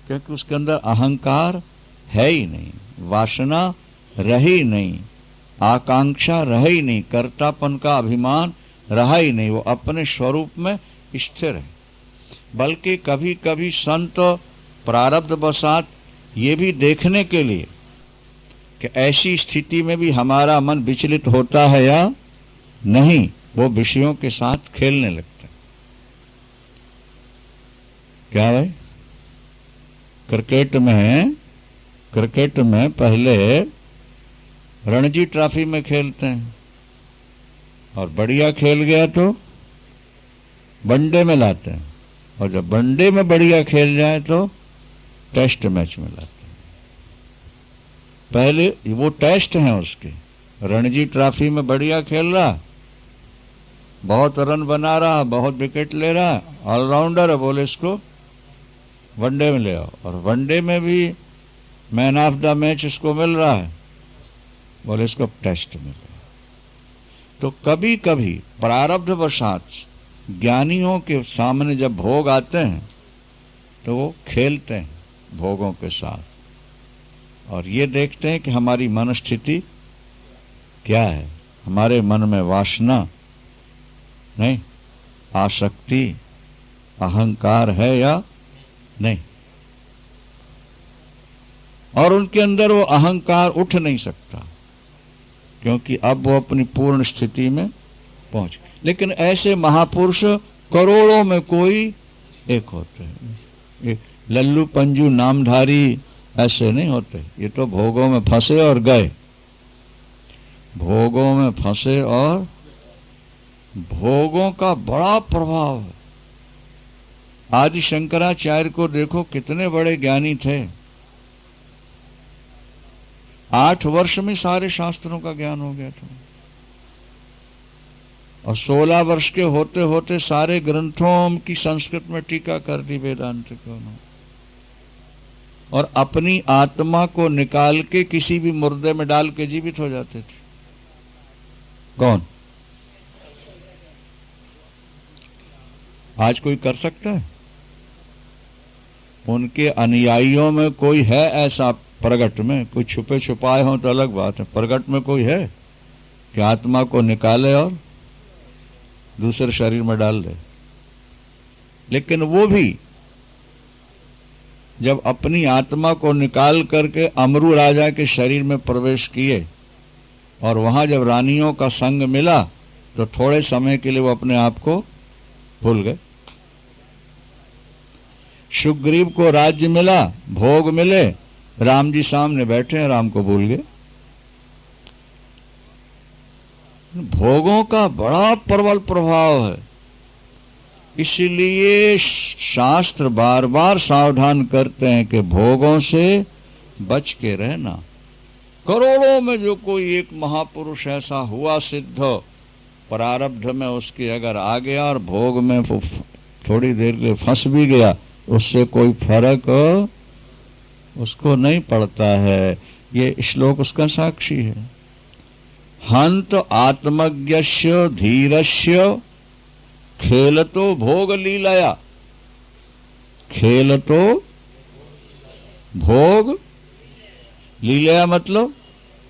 क्योंकि उसके अंदर अहंकार है ही नहीं, वासना रही नहीं, आकांक्षा रही ही नहीं, कर्तापन का अभिमान रहा ही नहीं, वो अपने स्वरूप में स्थिर है। बल्कि कभी कभी संत प्रारब्ध वसात ये भी देखने के लिए कि ऐसी स्थिति में भी हमारा मन विचलित होता है या नहीं, वो विषयों के साथ खेलने लगता है। क्या भाई, क्रिकेट में पहले रणजी ट्रॉफी में खेलते हैं और बढ़िया खेल गया तो वनडे में लाते हैं, और जब वनडे में बढ़िया खेल जाए तो टेस्ट मैच में लाते हैं। पहले वो टेस्ट हैं उसके, रणजी ट्रॉफी में बढ़िया खेल रहा, बहुत रन बना रहा, बहुत विकेट ले रहा, ऑलराउंडर है, बोले इसको वनडे में ले आओ, और वनडे में भी मैन ऑफ द मैच इसको मिल रहा है, बोले इसको टेस्ट में ले आओ। तो कभी कभी प्रारब्ध वशात ज्ञानियों के सामने जब भोग आते हैं तो वो खेलते हैं भोगों के साथ और ये देखते हैं कि हमारी मन स्थिति क्या है, हमारे मन में वासना नहीं, आसक्ति, अहंकार है या नहीं। और उनके अंदर वो अहंकार उठ नहीं सकता, क्योंकि अब वो अपनी पूर्ण स्थिति में पहुंच गए। लेकिन ऐसे महापुरुष करोड़ों में कोई एक होते हैं। ये लल्लू पंजू नामधारी ऐसे नहीं होते, ये तो भोगों में फंसे और गए, भोगों में फंसे, और भोगों का बड़ा प्रभाव है। आदि शंकराचार्य को देखो, कितने बड़े ज्ञानी थे, 8 वर्ष में सारे शास्त्रों का ज्ञान हो गया था, और 16 वर्ष के होते होते सारे ग्रंथों की संस्कृत में टीका कर दी वेदांत को, और अपनी आत्मा को निकाल के किसी भी मुर्दे में डाल के जीवित हो जाते थे। कौन आज कोई कर सकता है? उनके अनुयायियों में कोई है ऐसा प्रगट में? कोई छुपे छुपाए हो तो अलग बात है, प्रगट में कोई है कि आत्मा को निकाले और दूसरे शरीर में डाल दे? लेकिन वो भी जब अपनी आत्मा को निकाल करके अमरू राजा के शरीर में प्रवेश किए और वहां जब रानियों का संग मिला तो थोड़े समय के लिए वो अपने आप को भूल गए। सुग्रीव को राज्य मिला, भोग मिले, राम जी सामने बैठे हैं, राम को भूल गए। भोगों का बड़ा प्रबल प्रभाव है, इसलिए शास्त्र बार बार सावधान करते हैं कि भोगों से बच के रहना। करोड़ों में जो कोई एक महापुरुष ऐसा हुआ सिद्ध, प्रारब्ध में उसके अगर आ गया और भोग में थोड़ी देर के फंस भी गया, उससे कोई फर्क उसको नहीं पड़ता है। ये श्लोक उसका साक्षी है। हंत आत्मज्ञस्य धीरस्य खेलतो भोग लीलाया। खेलतो भोग लीलाया मतलब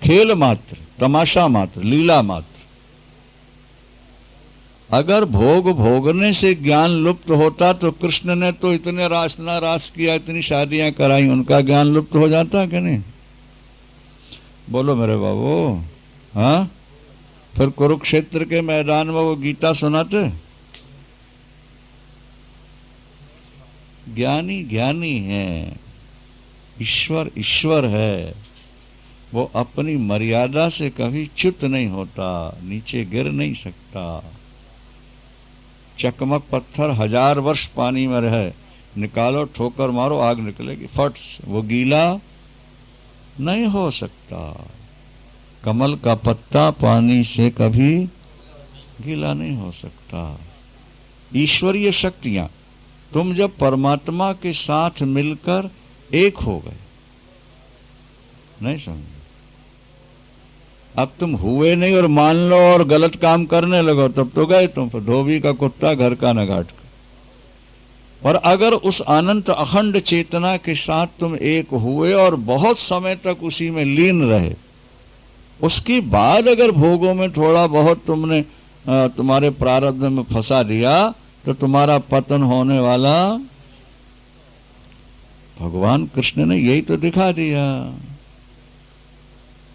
खेल मात्र, तमाशा मात्र, लीला मात्र। अगर भोग भोगने से ज्ञान लुप्त होता तो कृष्ण ने तो इतने रासना रास किया, इतनी शादियां कराई, उनका ज्ञान लुप्त हो जाता कि नहीं? बोलो मेरे बाबू। हाँ, फिर कुरुक्षेत्र के मैदान में वो गीता सुनाते। ज्ञानी ज्ञानी है, ईश्वर ईश्वर है, वो अपनी मर्यादा से कभी च्युत नहीं होता, नीचे गिर नहीं सकता। चकमक पत्थर 1000 वर्ष पानी में रहे, निकालो, ठोकर मारो, आग निकलेगी फट, वो गीला नहीं हो सकता। कमल का पत्ता पानी से कभी गीला नहीं हो सकता। ईश्वरीय शक्तियां, तुम जब परमात्मा के साथ मिलकर एक हो गए, नहीं समझे? अब तुम हुए नहीं और मान लो और गलत काम करने लगो, तब तो गए तुम, धोबी का कुत्ता घर का न घाट का। पर अगर उस अनंत अखंड चेतना के साथ तुम एक हुए और बहुत समय तक उसी में लीन रहे, उसके बाद अगर भोगों में थोड़ा बहुत तुमने तुम्हारे प्रारब्ध में फंसा दिया तो तुम्हारा पतन होने वाला। भगवान कृष्ण ने यही तो दिखा दिया।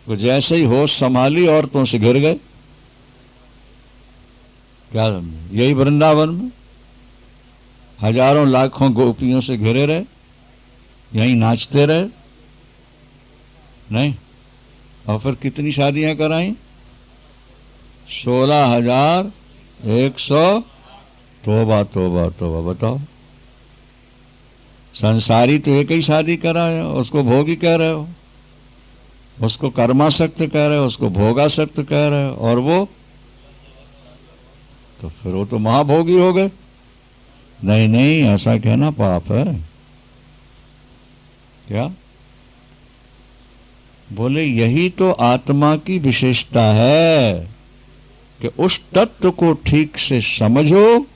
तो जैसे ही होश संभाली औरतों से घिर गए। क्या समझे? यही वृंदावन में हजारों लाखों गोपियों से घिरे रहे, यहीं नाचते रहे। नहीं, और फिर कितनी शादियां कराई? 16,100। तोबा तोबा तोबा। बताओ, संसारी तो एक ही शादी करा है, उसको भोगी कह रहे हो, उसको कर्मासक्त कह रहे हो, उसको भोगासक्त कह रहे हो, और वो तो फिर वो तो महाभोगी हो गए। नहीं नहीं, ऐसा कहना पाप है। क्या बोले? यही तो आत्मा की विशेषता है कि उस तत्व को ठीक से समझो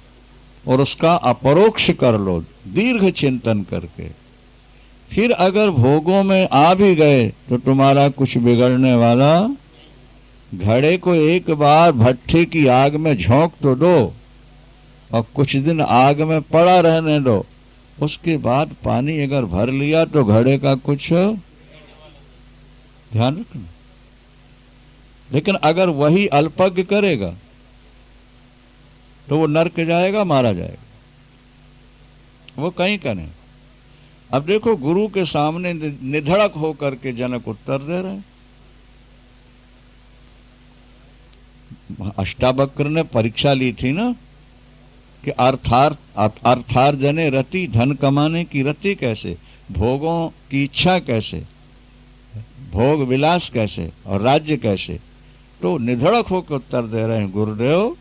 और उसका अपरोक्ष कर लो, दीर्घ चिंतन करके। फिर अगर भोगों में आ भी गए तो तुम्हारा कुछ बिगड़ने वाला। घड़े को एक बार भट्ठी की आग में झोंक तो दो और कुछ दिन आग में पड़ा रहने दो, उसके बाद पानी अगर भर लिया तो घड़े का कुछ ध्यान रखना। लेकिन अगर वही अल्पज्ञ करेगा तो वो नरक जाएगा, मारा जाएगा, वो कहीं का नहीं। अब देखो, गुरु के सामने निधड़क होकर के जनक उत्तर दे रहे हैं। अष्टावक्र ने परीक्षा ली थी ना कि अर्थार्जने रति, धन कमाने की रति कैसे, भोगों की इच्छा कैसे, भोग विलास कैसे और राज्य कैसे। तो निधड़क होकर उत्तर दे रहे हैं गुरुदेव,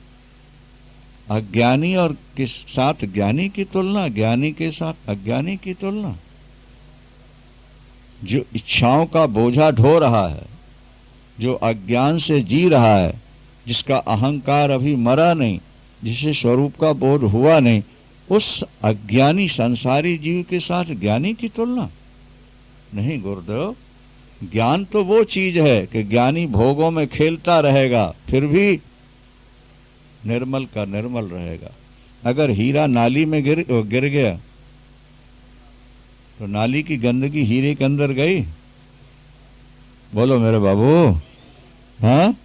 अज्ञानी और किस साथ ज्ञानी की तुलना, ज्ञानी के साथ अज्ञानी की तुलना। जो इच्छाओं का बोझा ढो रहा है, जो अज्ञान से जी रहा है, जिसका अहंकार अभी मरा नहीं, जिसे स्वरूप का बोध हुआ नहीं, उस अज्ञानी संसारी जीव के साथ ज्ञानी की तुलना नहीं गुरुदेव। ज्ञान तो वो चीज है कि ज्ञानी भोगों में खेलता रहेगा फिर भी निर्मल का निर्मल रहेगा। अगर हीरा नाली में गिर गया तो नाली की गंदगी हीरे के अंदर गई? बोलो मेरे बाबू, हाँ?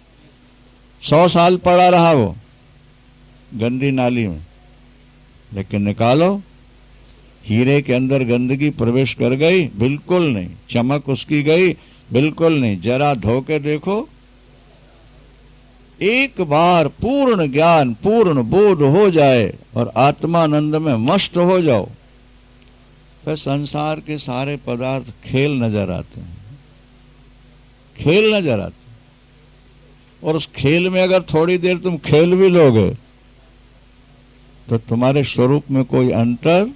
100 साल पड़ा रहा वो गंदी नाली में, लेकिन निकालो, हीरे के अंदर गंदगी प्रवेश कर गई? बिल्कुल नहीं। चमक उसकी गई? बिल्कुल नहीं। जरा धो के देखो। एक बार पूर्ण ज्ञान, पूर्ण बोध हो जाए और आत्मानंद में मस्त हो जाओ, फिर संसार के सारे पदार्थ खेल नजर आते हैं, खेल नजर आते हैं। और उस खेल में अगर थोड़ी देर तुम खेल भी लोगे तो तुम्हारे स्वरूप में कोई अंतर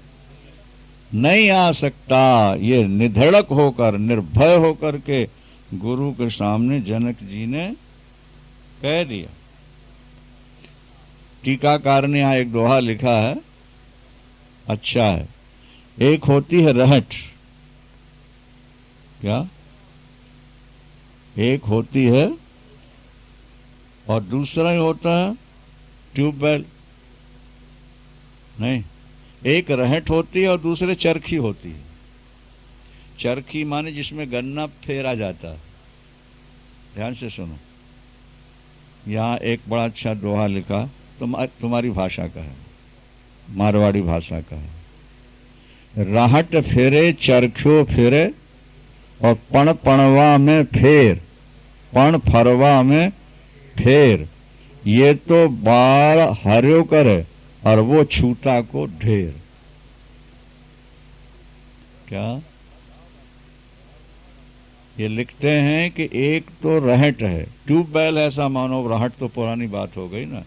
नहीं आ सकता। ये निधड़क होकर, निर्भय होकर के गुरु के सामने जनक जी ने कह दिया। टीकाकार ने यहां एक दोहा लिखा है, अच्छा है। एक होती है रहट, क्या? एक होती है और दूसरा ही होता है ट्यूबवेल। नहीं, एक रहट होती है और दूसरे चरखी होती है। चरखी माने जिसमें गन्ना फेरा जाता है। ध्यान से सुनो, यहाँ एक बड़ा अच्छा दोहा लिखा, तुम्हारी भाषा का है, मारवाड़ी भाषा का है। राहट फेरे चरख्यो फेरे और पण पणवा में फेर, पण फरवा में फेर, ये तो बाल हर्यो करे और वो छूता को ढेर। क्या ये लिखते हैं कि एक तो रहट है, ट्यूबवेल, ऐसा मानो, रहट तो पुरानी बात हो गई ना।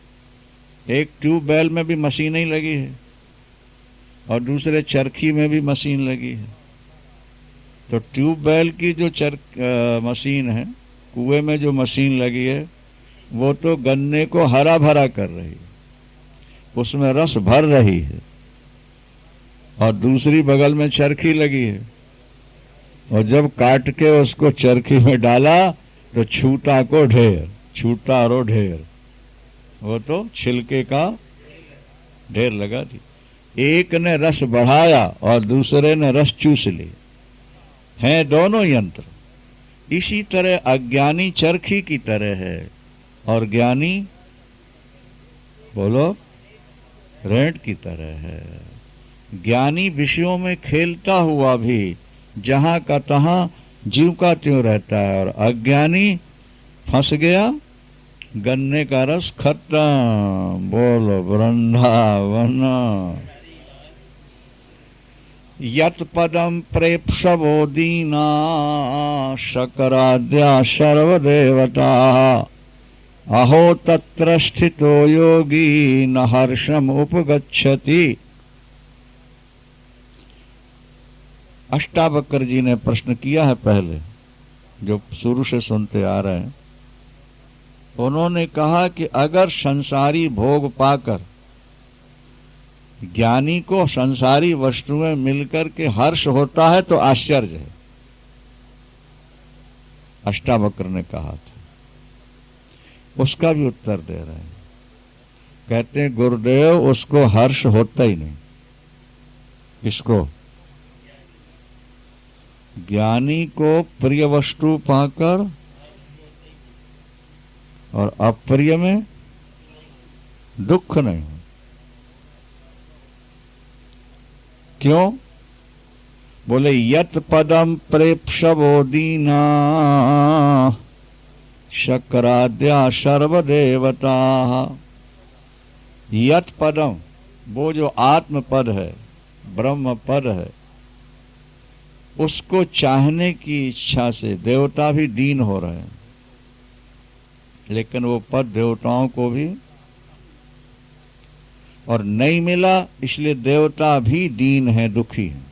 एक ट्यूबवेल में भी मशीन ही लगी है और दूसरे चरखी में भी मशीन लगी है। तो ट्यूबवेल की जो मशीन है, कुएं में जो मशीन लगी है, वो तो गन्ने को हरा भरा कर रही है, उसमें रस भर रही है। और दूसरी बगल में चरखी लगी है, और जब काट के उसको चरखी में डाला तो छूटा को ढेर, छूटा और ढेर, वो तो छिलके का ढेर लगा दी। एक ने रस बढ़ाया और दूसरे ने रस चूस ली, हैं दोनों यंत्र। इसी तरह अज्ञानी चरखी की तरह है और ज्ञानी बोलो रेंट की तरह है। ज्ञानी विषयों में खेलता हुआ भी जहां का तहां जीव का त्यों रहता है, और अज्ञानी फंस गया, गन्ने का रस खत्म। बोलो वृंदावन। यत पदम प्रेप्सवो दीना शकराद्या सर्वदेवता अहो तत्र स्थितो योगी न हर्षम उपगच्छति। अष्टावक्र जी ने प्रश्न किया है पहले, जो शुरू से सुनते आ रहे हैं। उन्होंने कहा कि अगर संसारी भोग पाकर ज्ञानी को संसारी वस्तुएं मिलकर के हर्ष होता है तो आश्चर्य है। अष्टावक्र ने कहा था, उसका भी उत्तर दे रहे हैं। कहते हैं गुरुदेव उसको हर्ष होता ही नहीं। किसको? ज्ञानी को प्रिय वस्तु पाकर और अप्रिय में दुख नहीं हो। क्यों? बोले यत पदम प्रेप्सवो दीना शक्राद्या सर्वदेवता। यत पदम, वो जो आत्म पद है, ब्रह्म पद है, उसको चाहने की इच्छा से देवता भी दीन हो रहे हैं। लेकिन वो पद देवताओं को भी और नहीं मिला, इसलिए देवता भी दीन है, दुखी है।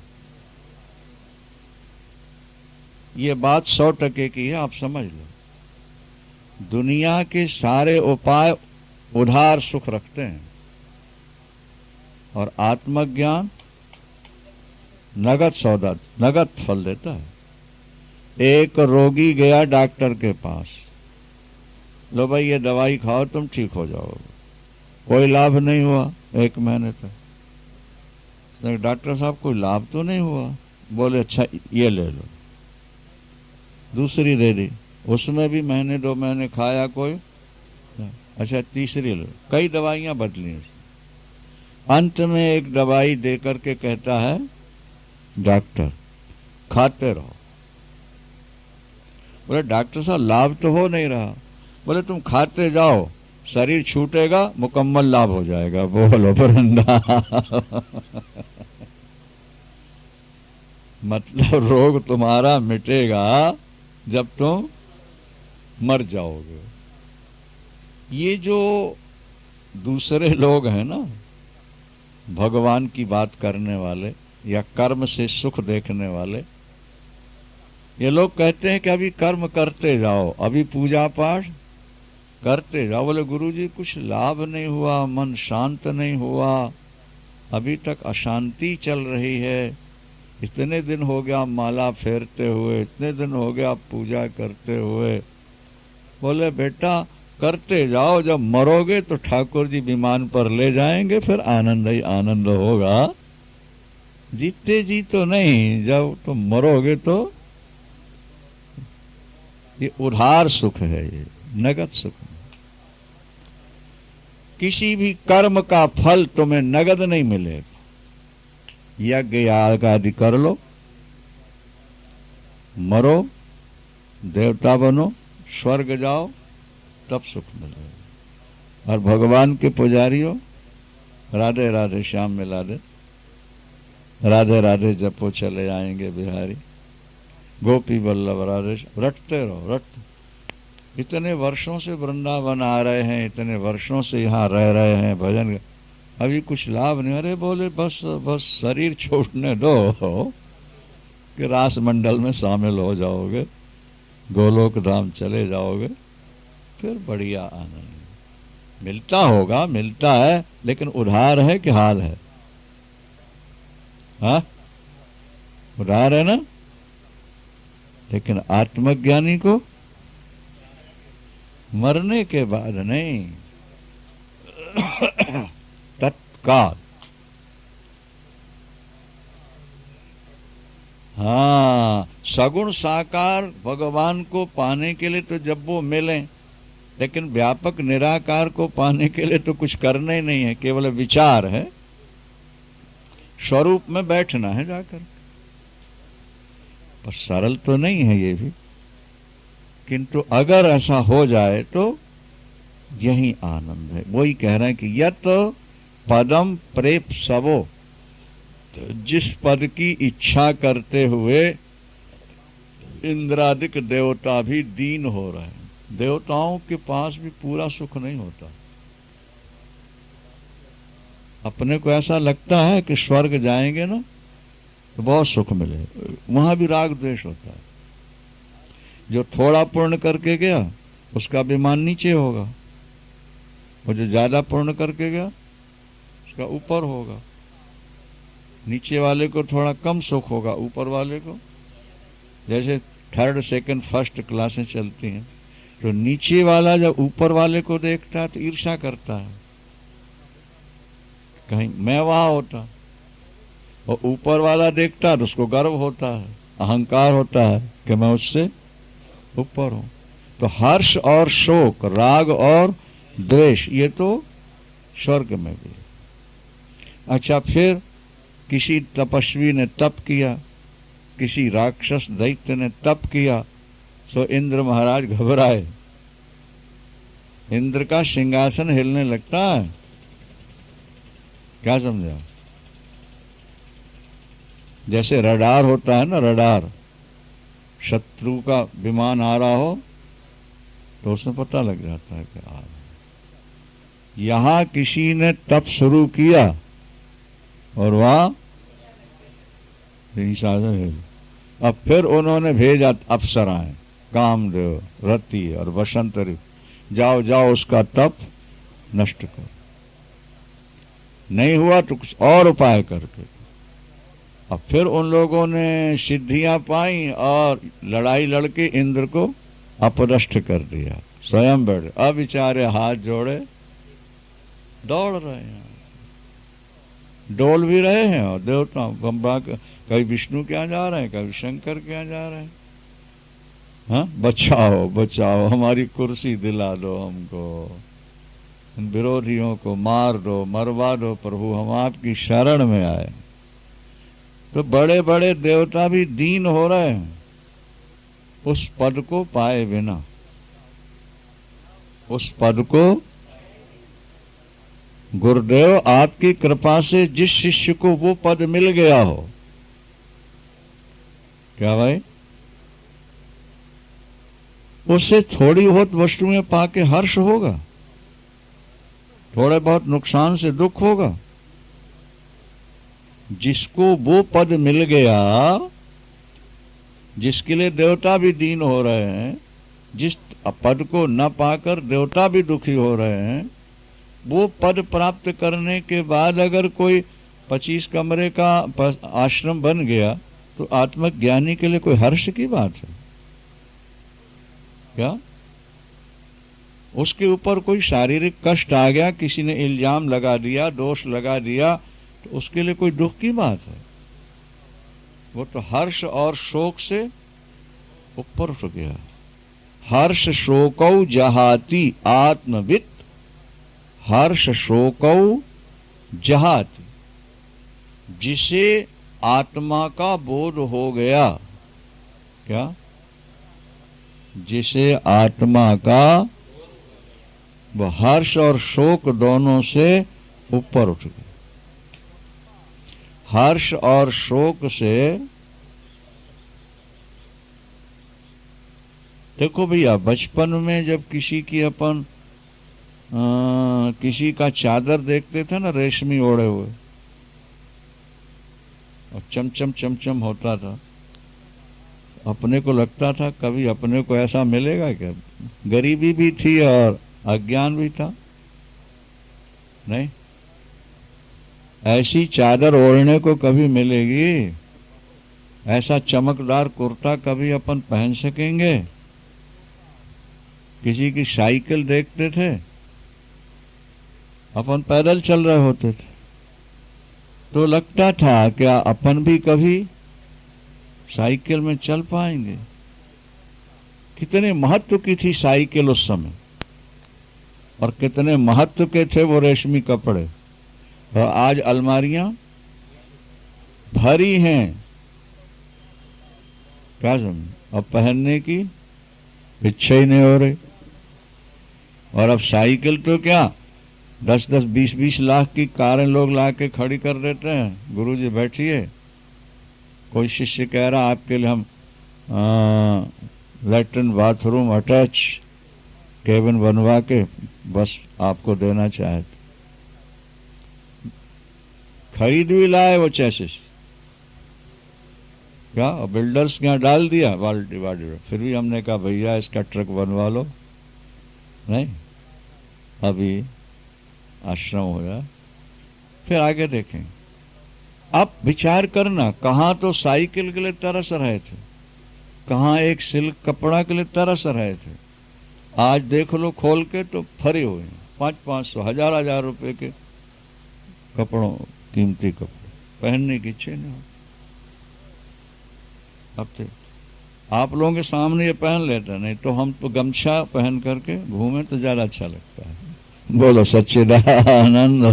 ये बात 100% की है, आप समझ लो। दुनिया के सारे उपाय उधार सुख रखते हैं और आत्मज्ञान नगद सौदा, नगद फल देता है। एक रोगी गया डॉक्टर के पास, लो भाई ये दवाई खाओ तुम ठीक हो जाओगे। कोई लाभ नहीं हुआ 1 महीने तक। डॉक्टर साहब कोई लाभ तो नहीं हुआ। बोले अच्छा ये ले लो। दूसरी दे दी, उसमें भी महीने 2 महीने खाया कोई। अच्छा तीसरी लो। कई दवाइयां बदली। अंत में एक दवाई दे करके कहता है डॉक्टर खाते रहो। बोले डॉक्टर साहब लाभ तो हो नहीं रहा। बोले तुम खाते जाओ, शरीर छूटेगा, मुकम्मल लाभ हो जाएगा। बोलो वृंदा। मतलब रोग तुम्हारा मिटेगा जब तुम मर जाओगे। ये जो दूसरे लोग हैं ना, भगवान की बात करने वाले या कर्म से सुख देखने वाले, ये लोग कहते हैं कि अभी कर्म करते जाओ, अभी पूजा पाठ करते जाओ। बोले गुरुजी कुछ लाभ नहीं हुआ, मन शांत नहीं हुआ, अभी तक अशांति चल रही है। इतने दिन हो गया माला फेरते हुए, इतने दिन हो गया पूजा करते हुए। बोले बेटा करते जाओ, जब मरोगे तो ठाकुर जी विमान पर ले जाएंगे, फिर आनंद ही आनंद होगा। जीते जी तो नहीं, जब तुम मरोगे तो ये उधार सुख है, ये नगद सुख। किसी भी कर्म का फल तुम्हें नगद नहीं मिलेगा। यज्ञ याग आदि कर लो, मरो, देवता बनो, स्वर्ग जाओ, तब सुख मिलेगा। और भगवान के पुजारियों, राधे राधे श्याम मिला दे, राधे राधे जपो चले आएंगे बिहारी, गोपी वल्लभ राधे, रटते रहो, रटते। इतने वर्षों से वृंदावन आ रहे हैं, इतने वर्षों से यहाँ रह रहे हैं, भजन, अभी कुछ लाभ नहीं। अरे बोले बस बस शरीर छोड़ने दो कि रास मंडल में शामिल हो जाओगे, गोलोक धाम चले जाओगे, फिर बढ़िया आनंद मिलता होगा। मिलता है, लेकिन उधार है कि हाल है? हाँ, उधार है ना। लेकिन आत्मज्ञानी को मरने के बाद नहीं, तत्काल। हाँ, सगुण साकार भगवान को पाने के लिए तो जब वो मिले, लेकिन व्यापक निराकार को पाने के लिए तो कुछ करना ही नहीं है, केवल विचार है, स्वरूप में बैठना है जाकर। पर सरल तो नहीं है ये भी, किंतु अगर ऐसा हो जाए तो यही आनंद है। वही कह रहे हैं कि यत पदम प्रेप सबो, तो जिस पद की इच्छा करते हुए इंद्रादिक देवता भी दीन हो रहे हैं। देवताओं के पास भी पूरा सुख नहीं होता। अपने को ऐसा लगता है कि स्वर्ग जाएंगे ना तो बहुत सुख मिले, वहां भी राग द्वेष होता है। जो थोड़ा पुण्य करके गया उसका विमान नीचे होगा, और जो ज्यादा पुण्य करके गया उसका ऊपर होगा। नीचे वाले को थोड़ा कम सुख होगा, ऊपर वाले को, जैसे थर्ड सेकंड फर्स्ट क्लासें चलती हैं, तो नीचे वाला जब ऊपर वाले को देखता है तो ईर्ष्या करता है, कहीं मैं वहां होता। और ऊपर वाला देखता है तो उसको गर्व होता है, अहंकार होता है कि मैं उससे ऊपर हूं। तो हर्ष और शोक, राग और द्वेष, ये तो स्वर्ग में भी। अच्छा, फिर किसी तपस्वी ने तप किया, किसी राक्षस दैत्य ने तप किया, तो इंद्र महाराज घबराए। इंद्र का सिंहासन हिलने लगता है। क्या समझा? जैसे रडार होता है ना, रडार, शत्रु का विमान आ रहा हो तो उसमें पता लग जाता है कि आ रहा है। यहां किसी ने तप शुरू किया और वहां अब फिर उन्होंने भेजा अप्सराएं, कामदेव, रति और बसंत ऋतु, जाओ जाओ उसका तप नष्ट करो। नहीं हुआ तो कुछ और उपाय करके। अब फिर उन लोगों ने सिद्धियां पाई और लड़ाई लड़के इंद्र को अपदस्थ कर दिया। स्वयं बैठे, अब बेचारे हाथ जोड़े दौड़ रहे हैं, डोल भी रहे हैं, और देवता ब्रह्मा कभी विष्णु के यहाँ जा रहे हैं, कभी शंकर के यहाँ जा रहे हैं। हाँ, बचाओ बचाओ, हमारी कुर्सी दिला दो हमको, विरोधियों को मार दो, मरवा दो प्रभु, हम आपकी शरण में आए। तो बड़े बड़े देवता भी दीन हो रहे हैं उस पद को पाए बिना। उस पद को गुरुदेव आपकी कृपा से जिस शिष्य को वो पद मिल गया हो, क्या भाई, उससे थोड़ी बहुत वस्तुएं पाके हर्ष होगा, थोड़े बहुत नुकसान से दुख होगा। जिसको वो पद मिल गया, जिसके लिए देवता भी दीन हो रहे हैं, जिस पद को न पाकर देवता भी दुखी हो रहे हैं, वो पद प्राप्त करने के बाद अगर कोई 25 कमरे का आश्रम बन गया तो आत्मज्ञानी के लिए कोई हर्ष की बात है क्या? उसके ऊपर कोई शारीरिक कष्ट आ गया, किसी ने इल्जाम लगा दिया, दोष लगा दिया, तो उसके लिए कोई दुख की बात है? वो तो हर्ष और शोक से ऊपर उठ गया। हर्ष शोकौ जहाति आत्मवित्, हर्ष शोकौ जहाति, जिसे आत्मा का बोध हो गया, क्या? जिसे आत्मा का, वह हर्ष और शोक दोनों से ऊपर उठ गया। हर्ष और शोक से, देखो भैया, बचपन में जब किसी की अपन किसी का चादर देखते थे ना, रेशमी ओढ़े हुए, और चमचम चमचम होता था, अपने को लगता था कभी अपने को ऐसा मिलेगा क्या? गरीबी भी थी और अज्ञान भी था, नहीं? ऐसी चादर ओढ़ने को कभी मिलेगी? ऐसा चमकदार कुर्ता कभी अपन पहन सकेंगे? किसी की साइकिल देखते थे, अपन पैदल चल रहे होते थे, तो लगता था क्या अपन भी कभी साइकिल में चल पाएंगे? कितने महत्व की थी साइकिल उस समय, और कितने महत्व के थे वो रेशमी कपड़े। और आज अलमारियां भरी हैं, क्या समझ, अब पहनने की इच्छा ही नहीं हो रही। और अब साइकिल तो क्या 10-10, 20-20 लाख की कारें लोग ला के खड़ी कर देते हैं। गुरुजी बैठिए, कोई शिष्य कह रहा आपके लिए हम लैट्रिन बाथरूम अटैच केबिन बनवा के बस आपको देना चाहे, खरीद भी लाए वो चैसिस, क्या बिल्डर्स के यहाँ डाल दिया बाल्टी बाल्टी। फिर भी हमने कहा भैया इसका ट्रक बनवा लो, नहीं अभी आश्रम हो जाए फिर आगे देखेंगे। आप विचार करना, कहाँ तो साइकिल के लिए तरस रहे थे, कहाँ एक सिल्क कपड़ा के लिए तरस रहे थे। आज देख लो खोल के तो फरे हुए हैं 500-500, 1000-1000 रुपए के कपड़ों, कीमती कपड़े पहनने की इच्छा नहीं हो। अब तो आप लोगों के सामने ये पहन लेते, नहीं तो हम तो गमछा पहन करके घूमे तो ज्यादा अच्छा लगता है। बोलो सच्चिदानंद।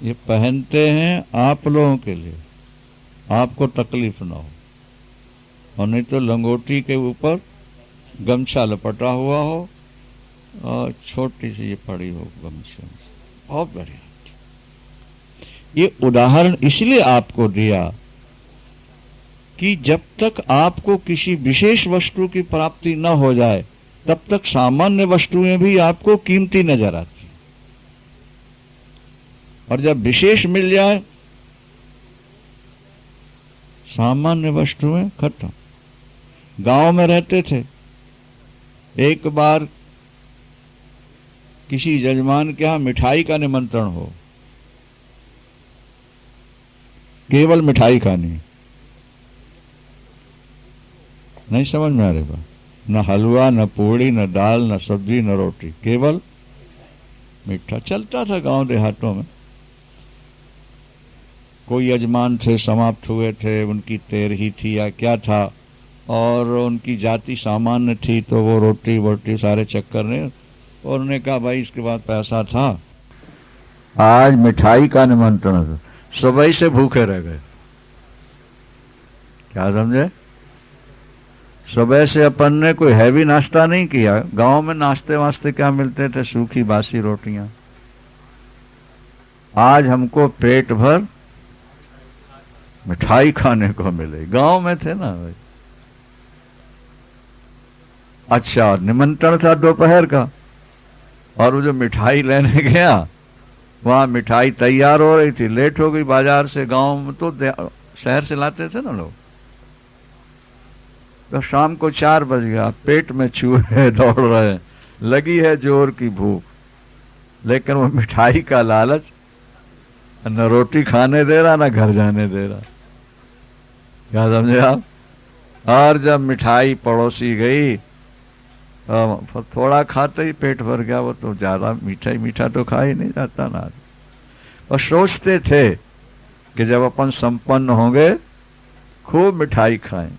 ये पहनते हैं आप लोगों के लिए, आपको तकलीफ ना हो, और नहीं तो लंगोटी के ऊपर गमछा लपटा हुआ हो और छोटी सी ये पड़ी हो गमछे। बहुत बढ़िया। ये उदाहरण इसलिए आपको दिया कि जब तक आपको किसी विशेष वस्तु की प्राप्ति न हो जाए तब तक सामान्य वस्तुएं भी आपको कीमती नजर आती, और जब विशेष मिल जाए सामान्य वस्तुएं खत्म। गांव में रहते थे, एक बार किसी जजमान के यहां मिठाई का निमंत्रण हो, केवल मिठाई खानी, नहीं समझ में आ रही बात, न हलवा न पूड़ी न दाल न सब्जी न रोटी, केवल मीठा चलता था गांव देहातों में। कोई यजमान थे, समाप्त हुए थे, उनकी तेरही थी या क्या था, और उनकी जाति सामान्य थी, तो वो रोटी वोटी सारे चक्कर ने, और उन्होंने कहा भाई इसके बाद पैसा था, आज मिठाई का निमंत्रण था, सुबह से भूखे रह गए। क्या समझे? सुबह से अपन ने कोई हैवी नाश्ता नहीं किया। गांव में नाश्ते वास्ते क्या मिलते थे? सूखी बासी रोटियां। आज हमको पेट भर मिठाई खाने को मिले। गांव में थे ना भाई। अच्छा, निमंत्रण था दोपहर का, और वो जो मिठाई लेने गया वहां मिठाई तैयार हो रही थी, लेट हो गई बाजार से। गांव में तो शहर से लाते थे ना लोग, तो शाम को 4 बज गया, पेट में चूहे दौड़ रहे हैं, लगी है जोर की भूख, लेकिन वो मिठाई का लालच न रोटी खाने दे रहा न घर जाने दे रहा। क्या समझे आप? और जब मिठाई पड़ोसी गई तो थोड़ा खाते ही पेट भर गया। वो तो ज्यादा मीठा ही मीठा तो खा ही नहीं जाता ना। और सोचते थे कि जब अपन संपन्न होंगे खूब मिठाई खाएं।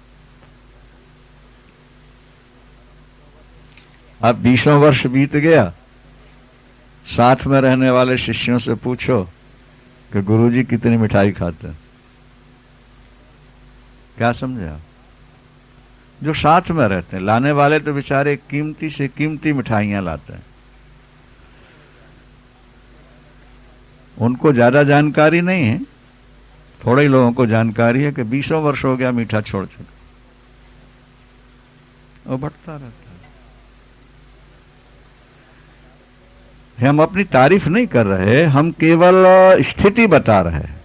अब 20 वर्ष बीत गया, साथ में रहने वाले शिष्यों से पूछो कि गुरुजी कितनी मिठाई खाते हैं। क्या समझे आप? जो साथ में रहते हैं, लाने वाले तो बेचारे कीमती से कीमती मिठाइयां लाते हैं, उनको ज्यादा जानकारी नहीं है। थोड़े ही लोगों को जानकारी है कि 20 वर्ष हो गया मीठा छोड़ चुका, वो बढ़ता रहता है। हम अपनी तारीफ नहीं कर रहे, हम केवल स्थिति बता रहे हैं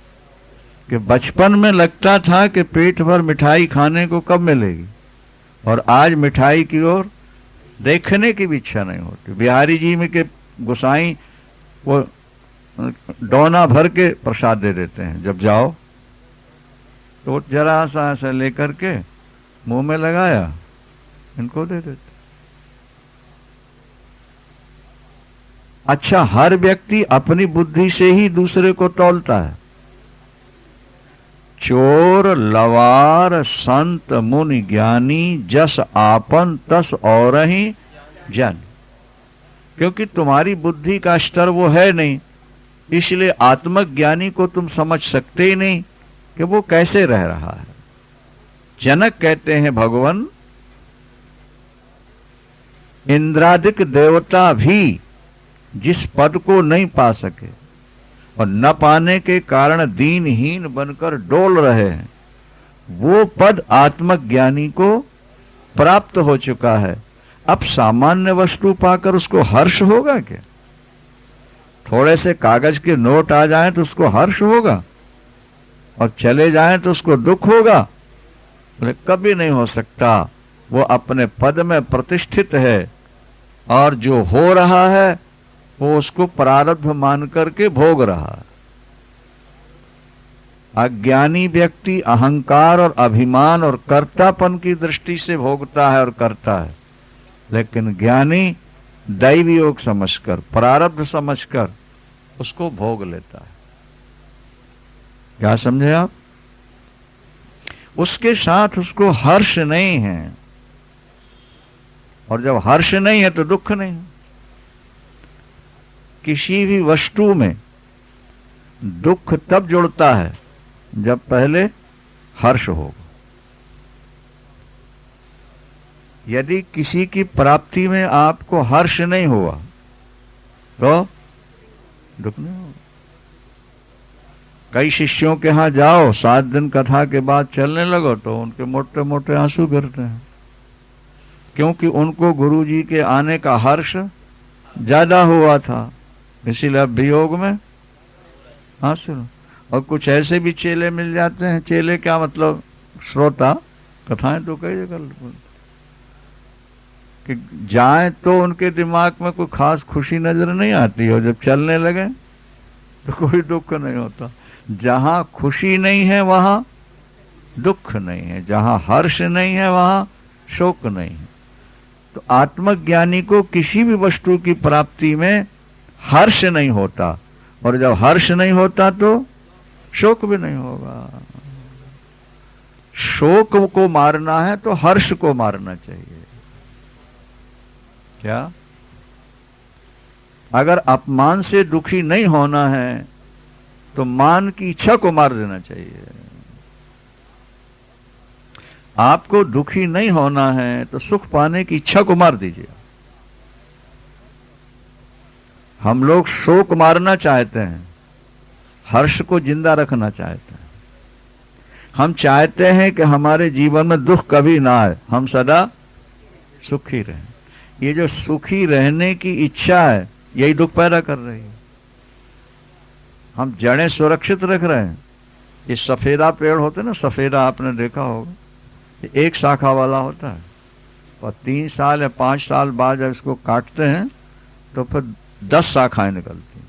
कि बचपन में लगता था कि पेट भर मिठाई खाने को कब मिलेगी, और आज मिठाई की ओर देखने की भी इच्छा नहीं होती। बिहारी जी में के गोसाई वो डोना भर के प्रसाद दे देते हैं। जब जाओ तो जरा सा ऐसा लेकर के मुंह में लगाया, इनको दे देते। अच्छा, हर व्यक्ति अपनी बुद्धि से ही दूसरे को तौलता है। चोर लवार संत मुनि ज्ञानी जस आपन तस और ही जन। क्योंकि तुम्हारी बुद्धि का स्तर वो है नहीं, इसलिए आत्मज्ञानी को तुम समझ सकते ही नहीं कि वो कैसे रह रहा है। जनक कहते हैं, भगवान इंद्रादिक देवता भी जिस पद को नहीं पा सके और न पाने के कारण दीनहीन बनकर डोल रहे हैं, वो पद आत्मज्ञानी को प्राप्त हो चुका है। अब सामान्य वस्तु पाकर उसको हर्ष होगा क्या? थोड़े से कागज के नोट आ जाएं तो उसको हर्ष होगा, और चले जाएं तो उसको दुख होगा? बोले कभी नहीं हो सकता। वो अपने पद में प्रतिष्ठित है, और जो हो रहा है वो उसको प्रारब्ध मान करके भोग रहा है। अज्ञानी व्यक्ति अहंकार और अभिमान और कर्तापन की दृष्टि से भोगता है और करता है, लेकिन ज्ञानी दैव योग समझकर, प्रारब्ध समझकर उसको भोग लेता है। क्या समझे आप? उसके साथ उसको हर्ष नहीं है, और जब हर्ष नहीं है तो दुख नहीं है। किसी भी वस्तु में दुख तब जुड़ता है जब पहले हर्ष होगा। यदि किसी की प्राप्ति में आपको हर्ष नहीं हुआ तो दुख नहीं होगा। कई शिष्यों के यहां जाओ, 7 दिन कथा के बाद चलने लगो तो उनके मोटे मोटे आंसू गिरते हैं, क्योंकि उनको गुरु जी के आने का हर्ष ज्यादा हुआ था, इसीलिए अब भी योग में आंसू। और कुछ ऐसे भी चेले मिल जाते हैं, चेले क्या मतलब श्रोता, कथाएं तो कई जगह कि जाए तो उनके दिमाग में कोई खास खुशी नजर नहीं आती, और जब चलने लगे तो कोई दुख नहीं होता। जहां खुशी नहीं है वहां दुख नहीं है, जहां हर्ष नहीं है वहां शोक नहीं है। तो आत्मज्ञानी को किसी भी वस्तु की प्राप्ति में हर्ष नहीं होता, और जब हर्ष नहीं होता तो शोक भी नहीं होगा। शोक को मारना है तो हर्ष को मारना चाहिए। क्या? अगर अपमान से दुखी नहीं होना है तो मान की इच्छा को मार देना चाहिए। आपको दुखी नहीं होना है तो सुख पाने की इच्छा को मार दीजिए। हम लोग शोक मारना चाहते हैं, हर्ष को जिंदा रखना चाहते हैं। हम चाहते हैं कि हमारे जीवन में दुख कभी ना आए, हम सदा सुखी रहें। ये जो सुखी रहने की इच्छा है यही दुख पैदा कर रही है। हम जड़ें सुरक्षित रख रहे हैं। ये सफेदा पेड़ होते ना, सफेदा आपने देखा होगा, ये एक शाखा वाला होता है, और 3 साल या 5 साल बाद जब इसको काटते हैं तो फिर 10 शाखाएं निकलती हैं।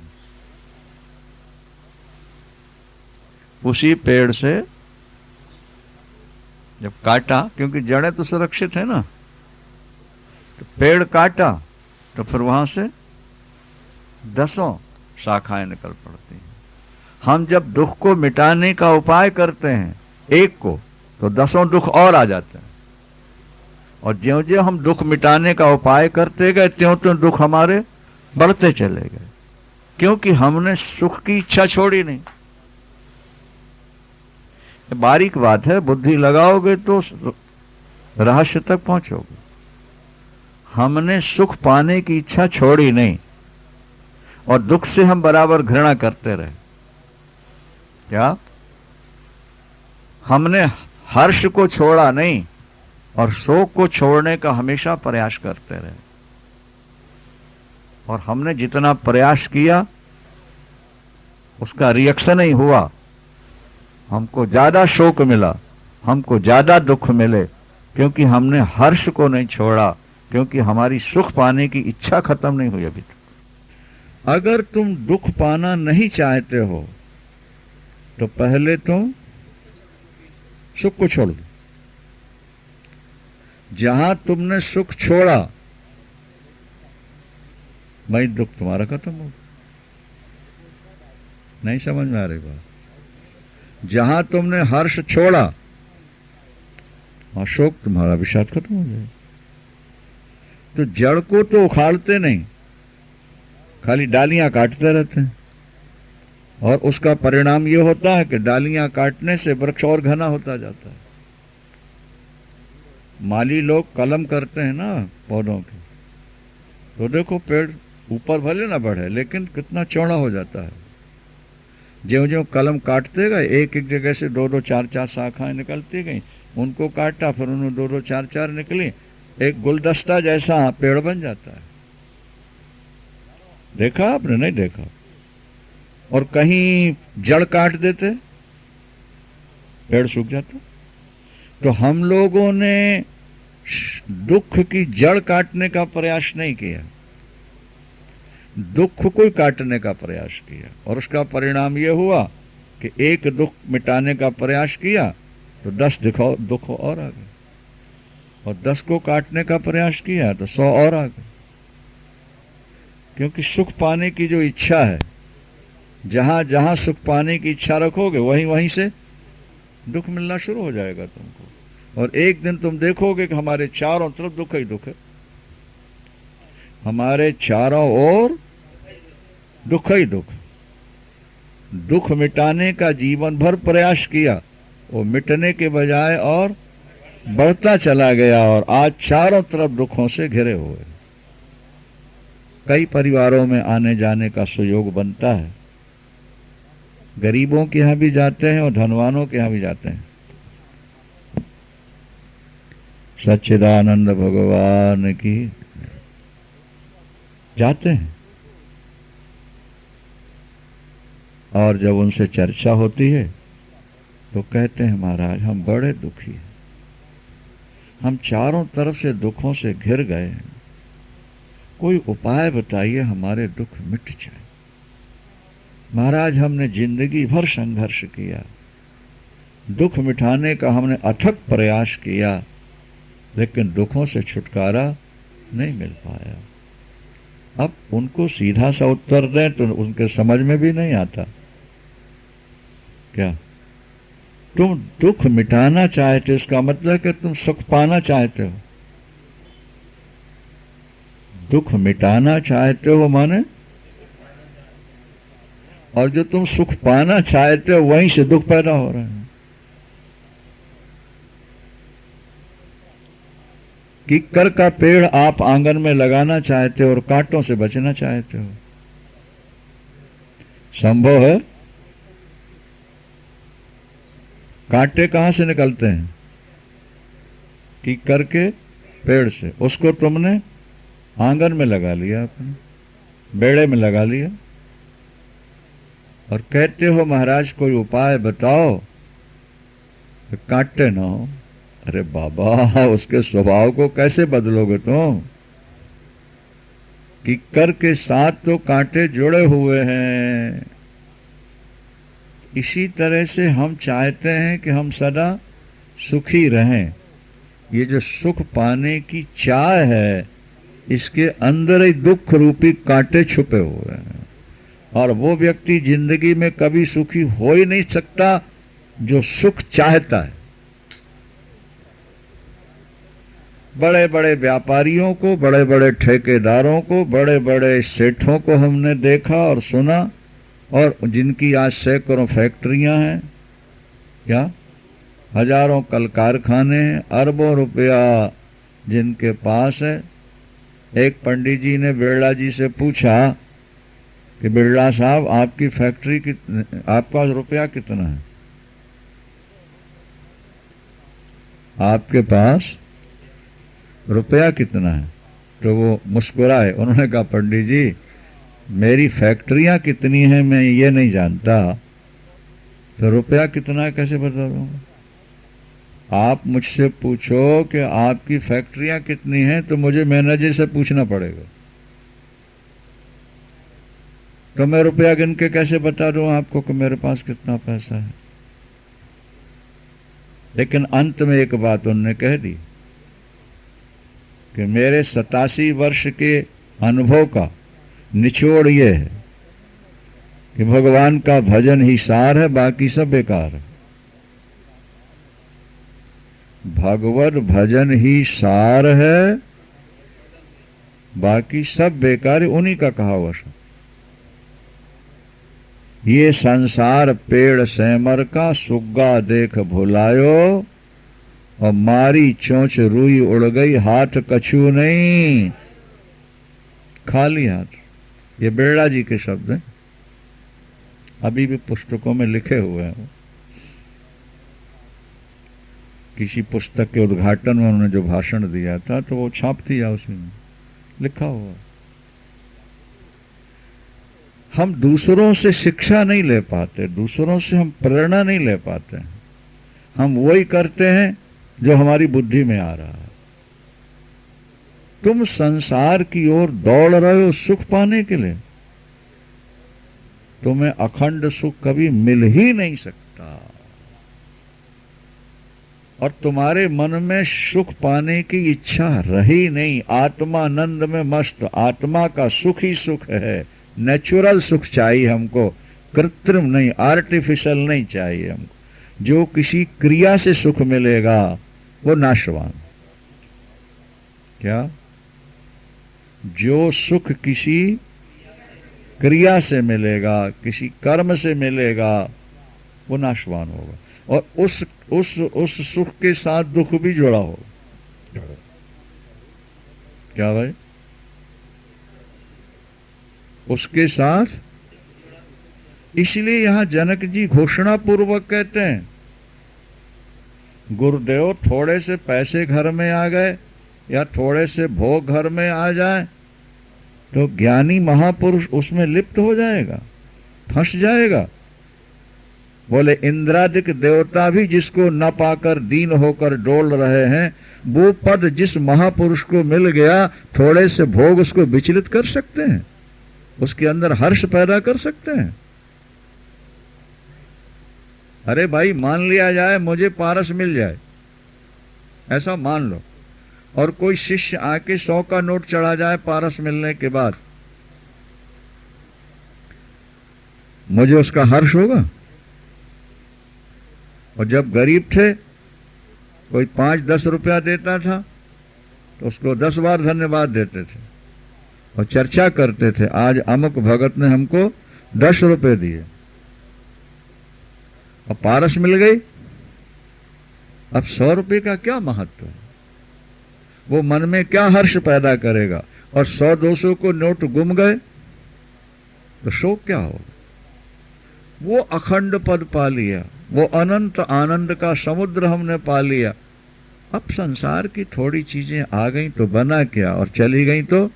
उसी पेड़ से जब काटा, क्योंकि जड़ें तो सुरक्षित है ना, तो पेड़ काटा तो फिर वहां से 10 शाखाएं निकल पड़ती हैं। हम जब दुख को मिटाने का उपाय करते हैं एक को, तो 10 दुख और आ जाते हैं, और ज्यों ज्यों हम दुख मिटाने का उपाय करते गए त्यों त्यों दुख हमारे बढ़ते चले गए, क्योंकि हमने सुख की इच्छा छोड़ी नहीं। बारीक बात है, बुद्धि लगाओगे तो रहस्य तक पहुंचोगे। हमने सुख पाने की इच्छा छोड़ी नहीं, और दुख से हम बराबर घृणा करते रहे। क्या? हमने हर्ष को छोड़ा नहीं, और शोक को छोड़ने का हमेशा प्रयास करते रहे। और हमने जितना प्रयास किया उसका रिएक्शन ही हुआ, हमको ज्यादा शोक मिला, हमको ज्यादा दुख मिले, क्योंकि हमने हर्ष को नहीं छोड़ा, क्योंकि हमारी सुख पाने की इच्छा खत्म नहीं हुई अभी तक। अगर तुम दुख पाना नहीं चाहते हो तो पहले तुम सुख को छोड़ दो। जहां तुमने सुख छोड़ा वही दुख तुम्हारा खत्म हो। नहीं समझ में आ रही बात? जहां तुमने हर्ष छोड़ा वहां शोक तुम्हारा विषाद खत्म हो जाएगा। तो जड़ को तो उखाड़ते नहीं, खाली डालियां काटते रहते हैं, और उसका परिणाम यह होता है कि डालियां काटने से वृक्ष और घना होता जाता है। माली लोग कलम करते हैं ना पौधों की, तो देखो पेड़ ऊपर भले ना बढ़े लेकिन कितना चौड़ा हो जाता है। ज्यों ज्यों कलम काटते गए एक एक जगह से दो दो चार चार शाखाएं निकलती गई, उनको काटा, फिर उन्होंने दो दो चार चार निकली, एक गुलदस्ता जैसा पेड़ बन जाता है। देखा आपने? नहीं देखा? और कहीं जड़ काट देते पेड़ सूख जाता। तो हम लोगों ने दुख की जड़ काटने का प्रयास नहीं किया, दुख को काटने का प्रयास किया, और उसका परिणाम यह हुआ कि एक दुख मिटाने का प्रयास किया तो 10 दुख और आ गए, और 10 को काटने का प्रयास किया तो 100 और आ गए। क्योंकि सुख पाने की जो इच्छा है, जहां जहां सुख पाने की इच्छा रखोगे वहीं वहीं से दुख मिलना शुरू हो जाएगा तुमको। और एक दिन तुम देखोगे कि हमारे चारों तरफ दुख ही दुख है, हमारे चारों ओर दुख ही दुख। दुख मिटाने का जीवन भर प्रयास किया, वो मिटने के बजाय और बढ़ता चला गया, और आज चारों तरफ दुखों से घिरे हुए। कई परिवारों में आने जाने का सुयोग बनता है, गरीबों के यहां भी जाते हैं और धनवानों के यहां भी जाते हैं। सच्चिदानंद भगवान की जाते हैं, और जब उनसे चर्चा होती है तो कहते हैं महाराज हम बड़े दुखी हैं, हम चारों तरफ से दुखों से घिर गए हैं, कोई उपाय बताइए हमारे दुख मिट जाए। महाराज हमने जिंदगी भर संघर्ष किया, दुख मिटाने का हमने अथक प्रयास किया, लेकिन दुखों से छुटकारा नहीं मिल पाया। अब उनको सीधा सा उत्तर दें तो उनके समझ में भी नहीं आता। क्या तुम दुख मिटाना चाहते हो, इसका मतलब कि तुम सुख पाना चाहते हो। दुख मिटाना चाहते हो माने, और जो तुम सुख पाना चाहते हो वहीं से दुख पैदा हो रहा है। किक्कर का पेड़ आप आंगन में लगाना चाहते हो और कांटों से बचना चाहते हो, संभव है? कांटे कहां से निकलते हैं? किक्कर के पेड़ से। उसको तुमने आंगन में लगा लिया, अपने बेड़े में लगा लिया, और कहते हो महाराज कोई उपाय बताओ कि कांटे ना हो। अरे बाबा, उसके स्वभाव को कैसे बदलोगे तुम? किक्कर के साथ तो कांटे जुड़े हुए हैं। इसी तरह से हम चाहते हैं कि हम सदा सुखी रहें। ये जो सुख पाने की चाह है, इसके अंदर ही दुख रूपी कांटे छुपे हुए हैं, और वो व्यक्ति जिंदगी में कभी सुखी हो ही नहीं सकता जो सुख चाहता है। बड़े बड़े व्यापारियों को, बड़े बड़े ठेकेदारों को, बड़े बड़े सेठों को हमने देखा और सुना, और जिनकी आज सैकड़ों फैक्ट्रियां हैं, क्या हजारों कल कारखाने हैं, अरबों रुपया जिनके पास है। एक पंडित जी ने बिरला जी से पूछा कि बिरला साहब आपकी फैक्ट्री आपका रुपया कितना है? आपके पास रुपया कितना है? तो वो मुस्कुराए। उन्होंने कहा पंडित जी मेरी फैक्ट्रियां कितनी हैं मैं ये नहीं जानता, तो रुपया कितना है कैसे बता दूंगा? आप मुझसे पूछो कि आपकी फैक्ट्रियां कितनी हैं तो मुझे मैनेजर से पूछना पड़ेगा। तो मैं रुपया गिन के कैसे बता दूं आपको कि मेरे पास कितना पैसा है? लेकिन अंत में एक बात उन्होंने कह दी कि मेरे 87 वर्ष के अनुभव का निचोड़ ये है कि भगवान का भजन ही सार है, बाकी सब बेकार है। भगवत भजन ही सार है, बाकी सब बेकार है। उन्हीं का कहा हुआ सब। ये संसार पेड़ सेमर का, सुग्गा देख भुलायो, और मारी चोंच रुई उड़ गई, हाथ कछू नहीं खाली हाथ। ये बिरला जी के शब्द हैं, अभी भी पुस्तकों में लिखे हुए हैं। किसी पुस्तक के उद्घाटन में उन्होंने जो भाषण दिया था तो वो छाप दिया, उसमें लिखा हुआ। हम दूसरों से शिक्षा नहीं ले पाते, दूसरों से हम प्रेरणा नहीं ले पाते, हम वही करते हैं जो हमारी बुद्धि में आ रहा है। तुम संसार की ओर दौड़ रहे हो सुख पाने के लिए, तुम्हें अखंड सुख कभी मिल ही नहीं सकता। और तुम्हारे मन में सुख पाने की इच्छा रही नहीं। आत्मानंद में मस्त, आत्मा का सुख ही सुख है। नेचुरल सुख चाहिए हमको, कृत्रिम नहीं, आर्टिफिशियल नहीं चाहिए हमको। जो किसी क्रिया से सुख मिलेगा वो नाशवान। क्या? जो सुख किसी क्रिया से मिलेगा, किसी कर्म से मिलेगा, वो नाशवान होगा। और उस सुख के साथ दुख भी जुड़ा होगा। क्या भाई? उसके साथ। इसलिए यहां जनक जी घोषणा पूर्वक कहते हैं, गुरुदेव थोड़े से पैसे घर में आ गए या थोड़े से भोग घर में आ जाए तो ज्ञानी महापुरुष उसमें लिप्त हो जाएगा, फंस जाएगा। बोले इंद्रादिक देवता भी जिसको न पाकर दीन होकर डोल रहे हैं, वो पद जिस महापुरुष को मिल गया, थोड़े से भोग उसको विचलित कर सकते हैं, उसके अंदर हर्ष पैदा कर सकते हैं। अरे भाई मान लिया जाए मुझे पारस मिल जाए, ऐसा मान लो, और कोई शिष्य आके 100 का नोट चढ़ा जाए पारस मिलने के बाद, मुझे उसका हर्ष होगा? और जब गरीब थे कोई 5-10 रुपया देता था तो उसको 10 बार धन्यवाद देते थे और चर्चा करते थे, आज अमुक भगत ने हमको 10 रुपए दिए। और पारस मिल गई, अब 100 रुपए का क्या महत्व है? वो मन में क्या हर्ष पैदा करेगा? और 100-200 को नोट गुम गए तो शोक क्या होगा? वो अखंड पद पा लिया, वो अनंत आनंद का समुद्र हमने पा लिया। अब संसार की थोड़ी चीजें आ गई तो बना क्या, और चली गई तो?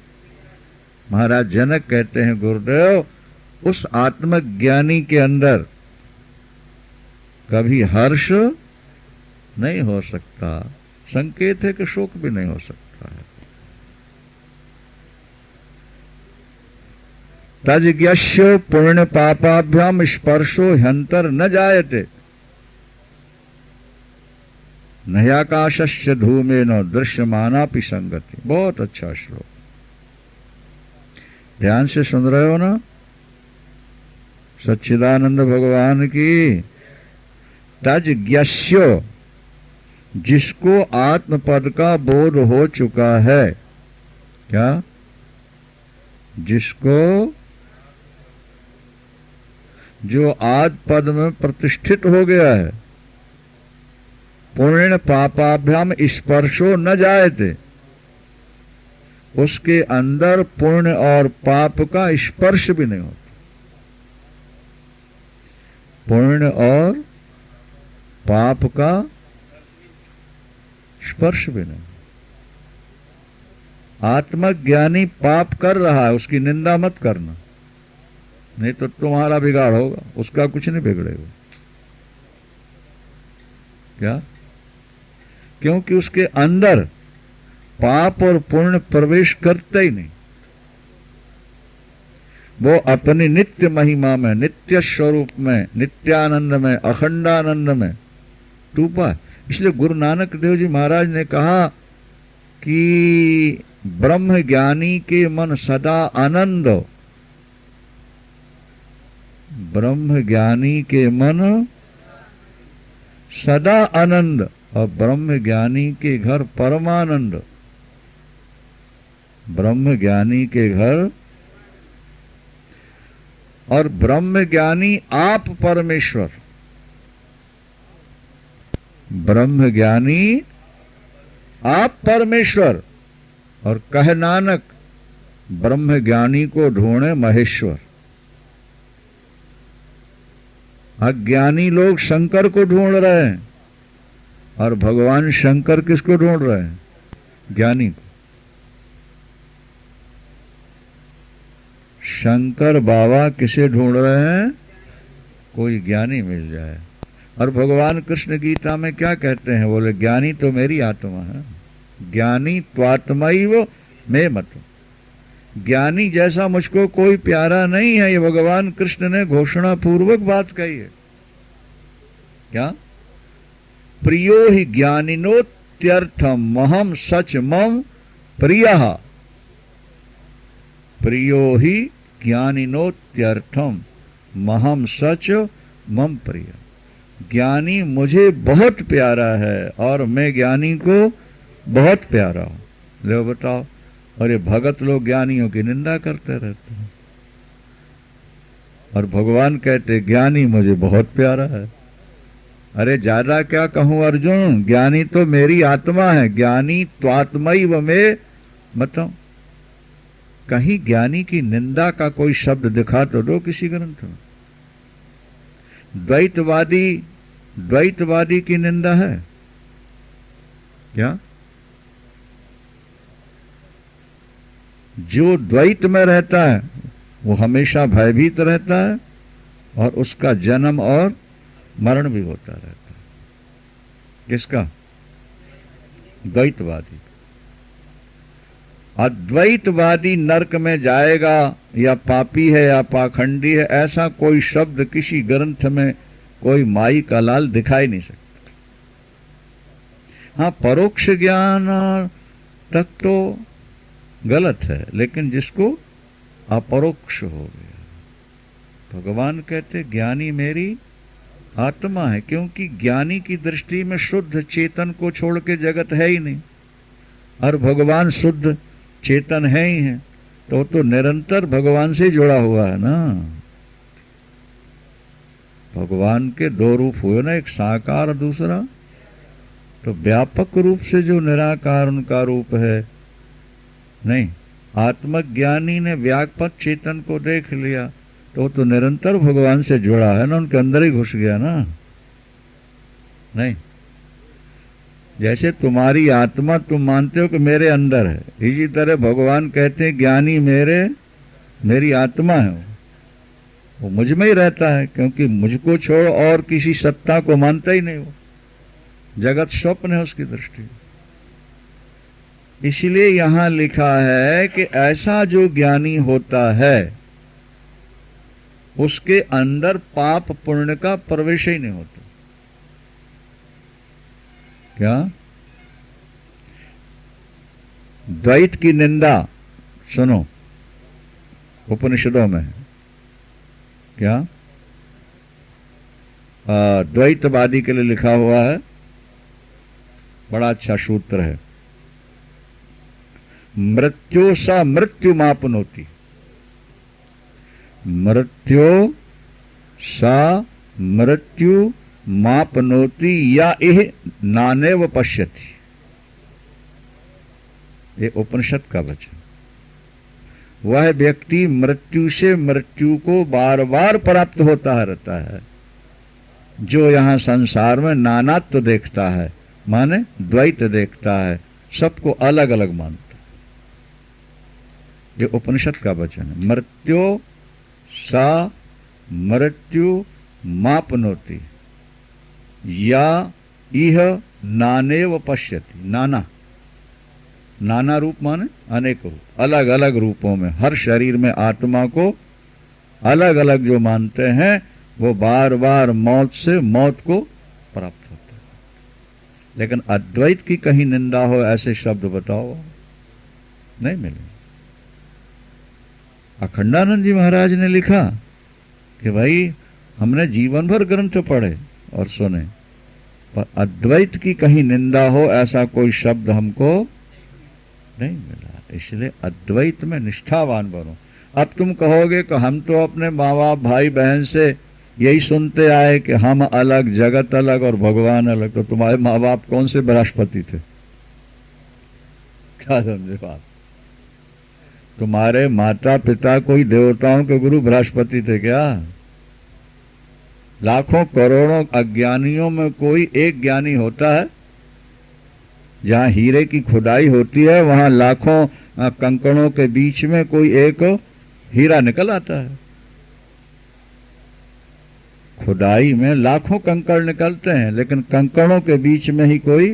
महाराज जनक कहते हैं, गुरुदेव उस आत्मज्ञानी के अंदर कभी हर्ष नहीं हो सकता, संकेत है कि शोक भी नहीं हो सकता है। तज्ञस्य पुण्य पापाभ्याम स्पर्शो ह्यंतर न जायते, नयाकाशस्य धूमेन दृश्यमानापि संगति। बहुत अच्छा श्लोक, ध्यान से सुन रहे हो ना? सच्चिदानंद भगवान की। तज्ञस्य, जिसको आत्मपद का बोध हो चुका है। क्या? जिसको, जो आद पद में प्रतिष्ठित हो गया है। पुण्य पापाभ्याम स्पर्शो न जायते, उसके अंदर पुण्य और पाप का स्पर्श भी नहीं होता। पुण्य और पाप का स्पर्श भी नहीं। आत्मज्ञानी पाप कर रहा है, उसकी निंदा मत करना, नहीं तो तुम्हारा बिगाड़ होगा, उसका कुछ नहीं बिगड़ेगा। क्या? क्योंकि उसके अंदर पाप और पुण्य प्रवेश करते ही नहीं। वो अपनी नित्य महिमा में, नित्य स्वरूप में, नित्यानंद में, अखंडानंद में डूबा। इसलिए गुरु नानक देव जी महाराज ने कहा कि ब्रह्म ज्ञानी के मन सदा आनंद, ब्रह्म ज्ञानी के मन सदा आनंद, और ब्रह्म ज्ञानी के घर परमानंद। ब्रह्म ज्ञानी के घर, और ब्रह्म ज्ञानी आप परमेश्वर। ब्रह्म ज्ञानी आप परमेश्वर, और कह नानक ब्रह्म ज्ञानी को ढूंढे महेश्वर। अज्ञानी लोग शंकर को ढूंढ रहे हैं, और भगवान शंकर किसको ढूंढ रहे हैं? ज्ञानी को। शंकर बाबा किसे ढूंढ रहे हैं? कोई ज्ञानी मिल जाए। और भगवान कृष्ण गीता में क्या कहते हैं? बोले ज्ञानी तो मेरी आत्मा है, ज्ञानी त्वात्मैव मे मतु। ज्ञानी जैसा मुझको कोई प्यारा नहीं है, ये भगवान कृष्ण ने घोषणा पूर्वक बात कही है। क्या? प्रियो हि ज्ञानिनोत्यर्थम महम सच मम प्रियः। प्रियो हि ज्ञानिनोत्यर्थम महम सच मम प्रिय। ज्ञानी मुझे बहुत प्यारा है और मैं ज्ञानी को बहुत प्यारा हूं। लो बताओ। और ये भगत लोग ज्ञानियों की निंदा करते रहते हैं, और भगवान कहते ज्ञानी मुझे बहुत प्यारा है। अरे ज्यादा क्या कहूं अर्जुन, ज्ञानी तो मेरी आत्मा है। ज्ञानी त्वात्मैव मे मतम। कहीं ज्ञानी की निंदा का कोई शब्द दिखा तो दो किसी ग्रंथ में। द्वैतवादी की निंदा है क्या? जो द्वैत में रहता है वो हमेशा भयभीत रहता है, और उसका जन्म और मरण भी होता रहता है। किसका? द्वैतवादी। अद्वैतवादी नरक में जाएगा, या पापी है या पाखंडी है, ऐसा कोई शब्द किसी ग्रंथ में कोई माई का लाल दिखाई नहीं सकता। हाँ, परोक्ष ज्ञान तक तो गलत है, लेकिन जिसको अपरोक्ष हो गया। भगवान कहते ज्ञानी मेरी आत्मा है, क्योंकि ज्ञानी की दृष्टि में शुद्ध चेतन को छोड़ के जगत है ही नहीं, और भगवान शुद्ध चेतन है ही है, तो निरंतर भगवान से जुड़ा हुआ है ना। भगवान के दो रूप हुए ना, एक साकार दूसरा, तो व्यापक रूप से जो निराकार उनका रूप है नहीं। आत्मज्ञानी ने व्यापक चेतन को देख लिया तो निरंतर भगवान से जुड़ा है ना, उनके अंदर ही घुस गया ना। नहीं, जैसे तुम्हारी आत्मा तुम मानते हो कि मेरे अंदर है, इसी तरह भगवान कहते हैं ज्ञानी मेरी आत्मा है, वो मुझ में ही रहता है, क्योंकि मुझको छोड़ और किसी सत्ता को मानता ही नहीं। वो जगत स्वप्न है उसकी दृष्टि। इसलिए यहां लिखा है कि ऐसा जो ज्ञानी होता है उसके अंदर पाप पुण्य का प्रवेश ही नहीं होता। क्या? द्वैत की निंदा सुनो, उपनिषदों में क्या द्वैतवादी के लिए लिखा हुआ है, बड़ा अच्छा सूत्र है। मृत्यु सा मृत्यु मापनोति, मृत्यु सा मृत्यु मापनोति या इह नानेव पश्यति। ये उपनिषद का वचन। वह व्यक्ति मृत्यु से मृत्यु को बार बार प्राप्त होता रहता है, जो यहां संसार में नानात्व देखता है, माने द्वैत देखता है, सबको अलग अलग मानता है। ये उपनिषद का वचन है। मृत्यु सा मृत्यु मापनोति या इह नानेव पश्यति। नाना रूप माने अनेक रूप, अलग अलग रूपों में हर शरीर में आत्मा को अलग अलग जो मानते हैं वो बार बार मौत से मौत को प्राप्त होते हैं। लेकिन अद्वैत की कहीं निंदा हो ऐसे शब्द बताओ, नहीं मिले। अखंडानंद जी महाराज ने लिखा कि भाई हमने जीवन भर ग्रंथ पढ़े और सुने, पर अद्वैत की कहीं निंदा हो ऐसा कोई शब्द हमको नहीं मिला। इसलिए अद्वैत में निष्ठावान बनो। अब तुम कहोगे कि हम तो अपने माँ बाप भाई बहन से यही सुनते आए कि हम अलग, जगत अलग और भगवान अलग। तो तुम्हारे माँ बाप कौन से बृहस्पति थे? क्या समझे बात? तुम्हारे माता पिता कोई देवताओं के गुरु बृहस्पति थे क्या? लाखों करोड़ों अज्ञानियों में कोई एक ज्ञानी होता है? जहां हीरे की खुदाई होती है वहां लाखों कंकड़ों के बीच में कोई एक हीरा निकल आता है। खुदाई में लाखों कंकड़ निकलते हैं, लेकिन कंकड़ों के बीच में ही कोई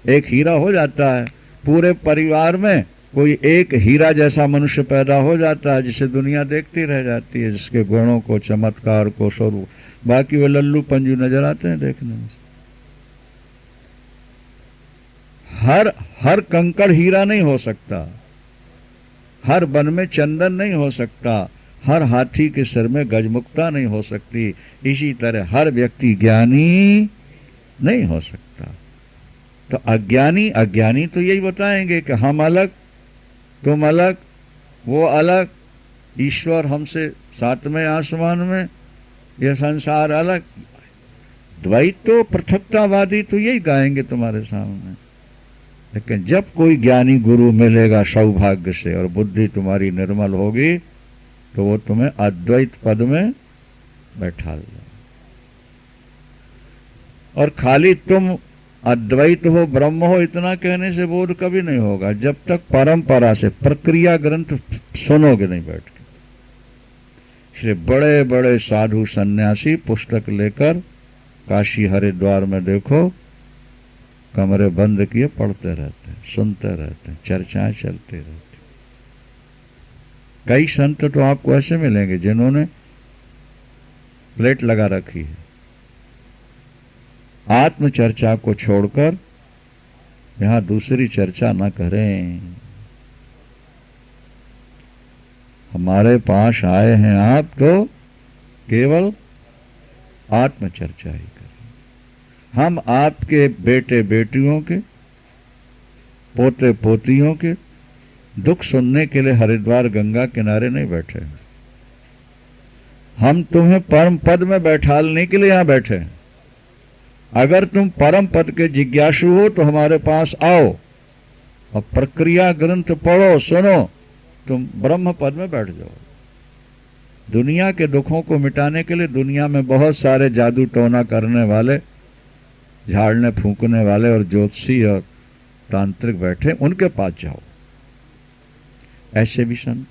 एक हीरा हो जाता है। पूरे परिवार में कोई एक हीरा जैसा मनुष्य पैदा हो जाता है जिसे दुनिया देखती रह जाती है, जिसके गुणों को, चमत्कार को, स्वरूप, बाकी वे लल्लू पंजू नजर आते हैं देखने में। हर कंकड़ हीरा नहीं हो सकता, हर वन में चंदन नहीं हो सकता, हर हाथी के सिर में गजमुक्ता नहीं हो सकती। इसी तरह हर व्यक्ति ज्ञानी नहीं हो सकता। तो अज्ञानी तो यही बताएंगे कि हम अलग, तुम अलग, वो अलग, ईश्वर हमसे सातवें आसमान में, यह संसार अलग। द्वैत तो, पृथकतावादी तो यही गाएंगे तुम्हारे सामने। लेकिन जब कोई ज्ञानी गुरु मिलेगा सौभाग्य से और बुद्धि तुम्हारी निर्मल होगी तो वो तुम्हें अद्वैत पद में बैठा देगा। और खाली तुम अद्वैत हो, ब्रह्म हो, इतना कहने से बोध कभी नहीं होगा जब तक परंपरा से प्रक्रिया ग्रंथ सुनोगे नहीं बैठ के। इसलिए बड़े बड़े साधु सन्यासी पुस्तक लेकर काशी हरिद्वार में देखो कमरे बंद किए पढ़ते रहते हैं, सुनते रहते हैं, चर्चाएं चलती रहती। कई संत तो आपको ऐसे मिलेंगे जिन्होंने प्लेट लगा रखी है, आत्म चर्चा को छोड़कर यहां दूसरी चर्चा न करें। हमारे पास आए हैं आप तो केवल आत्म चर्चा ही करें। हम आपके बेटे बेटियों के, पोते पोतियों के दुख सुनने के लिए हरिद्वार गंगा किनारे नहीं बैठे हैं। हम तुम्हें परम पद में बैठालने के लिए यहां बैठे हैं। अगर तुम परम पद के जिज्ञासु हो तो हमारे पास आओ और प्रक्रिया ग्रंथ पढ़ो, सुनो, तुम ब्रह्म पद में बैठ जाओ। दुनिया के दुखों को मिटाने के लिए दुनिया में बहुत सारे जादू टोना करने वाले, झाड़ने फूंकने वाले और ज्योतिषी और तांत्रिक बैठे, उनके पास जाओ। ऐसे भी संत।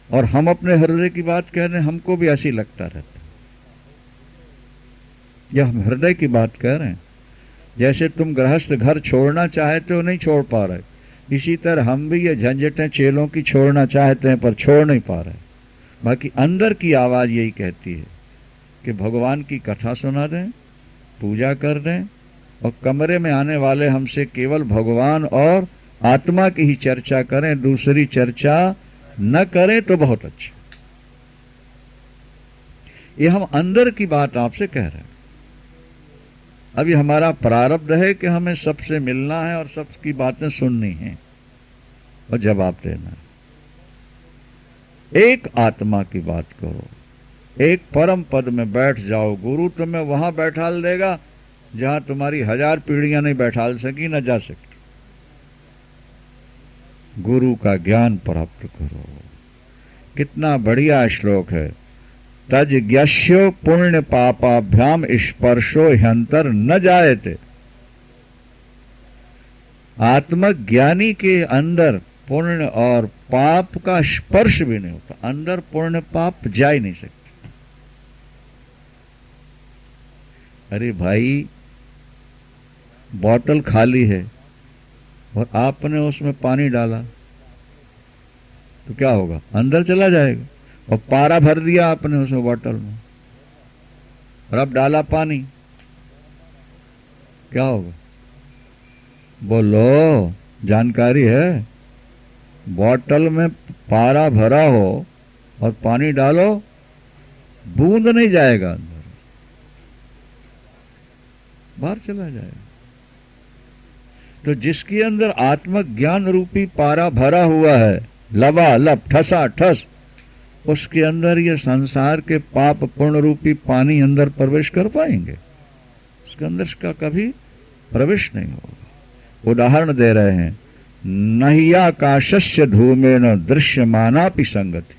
और हम अपने हृदय की बात कह रहे हैं, हमको भी ऐसी लगता रहता। यह हम हृदय की बात कह रहे हैं। जैसे तुम गृहस्थ घर छोड़ना चाहते हो, नहीं छोड़ पा रहे, इसी तरह हम भी ये झंझटें चेलों की छोड़ना चाहते हैं पर छोड़ नहीं पा रहे। बाकी अंदर की आवाज यही कहती है कि भगवान की कथा सुना दें, पूजा कर दें और कमरे में आने वाले हमसे केवल भगवान और आत्मा की ही चर्चा करें, दूसरी चर्चा न करें तो बहुत अच्छा। ये हम अंदर की बात आपसे कह रहे हैं। अभी हमारा प्रारब्ध है कि हमें सबसे मिलना है और सबकी बातें सुननी है और जवाब देना है। एक आत्मा की बात करो, एक परम पद में बैठ जाओ। गुरु तुम्हें वहां बैठाल देगा जहां तुम्हारी 1000 पीढ़ियां नहीं बैठाल सकी, न जा सकी। गुरु का ज्ञान प्राप्त करो। कितना बढ़िया श्लोक है। तज ज्ञस्यो पुण्य पापाभ्याम स्पर्शो ह्यंतर न जायते। आत्मज्ञानी के अंदर पुण्य और पाप का स्पर्श भी नहीं होता। अंदर पुण्य पाप जा ही नहीं सकते। अरे भाई, बोतल खाली है और आपने उसमें पानी डाला तो क्या होगा? अंदर चला जाएगा। और पारा भर दिया आपने उसमें बॉटल में, और अब डाला पानी, क्या होगा? बोलो, जानकारी है? बॉटल में पारा भरा हो और पानी डालो, बूंद नहीं जाएगा अंदर, बाहर चला जाएगा। तो जिसके अंदर आत्मज्ञान रूपी पारा भरा हुआ है, लबालब ठसा ठस, उसके अंदर ये संसार के पाप पुण्य रूपी पानी अंदर प्रवेश कर पाएंगे? उसके अंदर इसका कभी प्रवेश नहीं होगा। उदाहरण दे रहे हैं, नह्याकाशस्य धूमेन दृश्यमानापि संगति।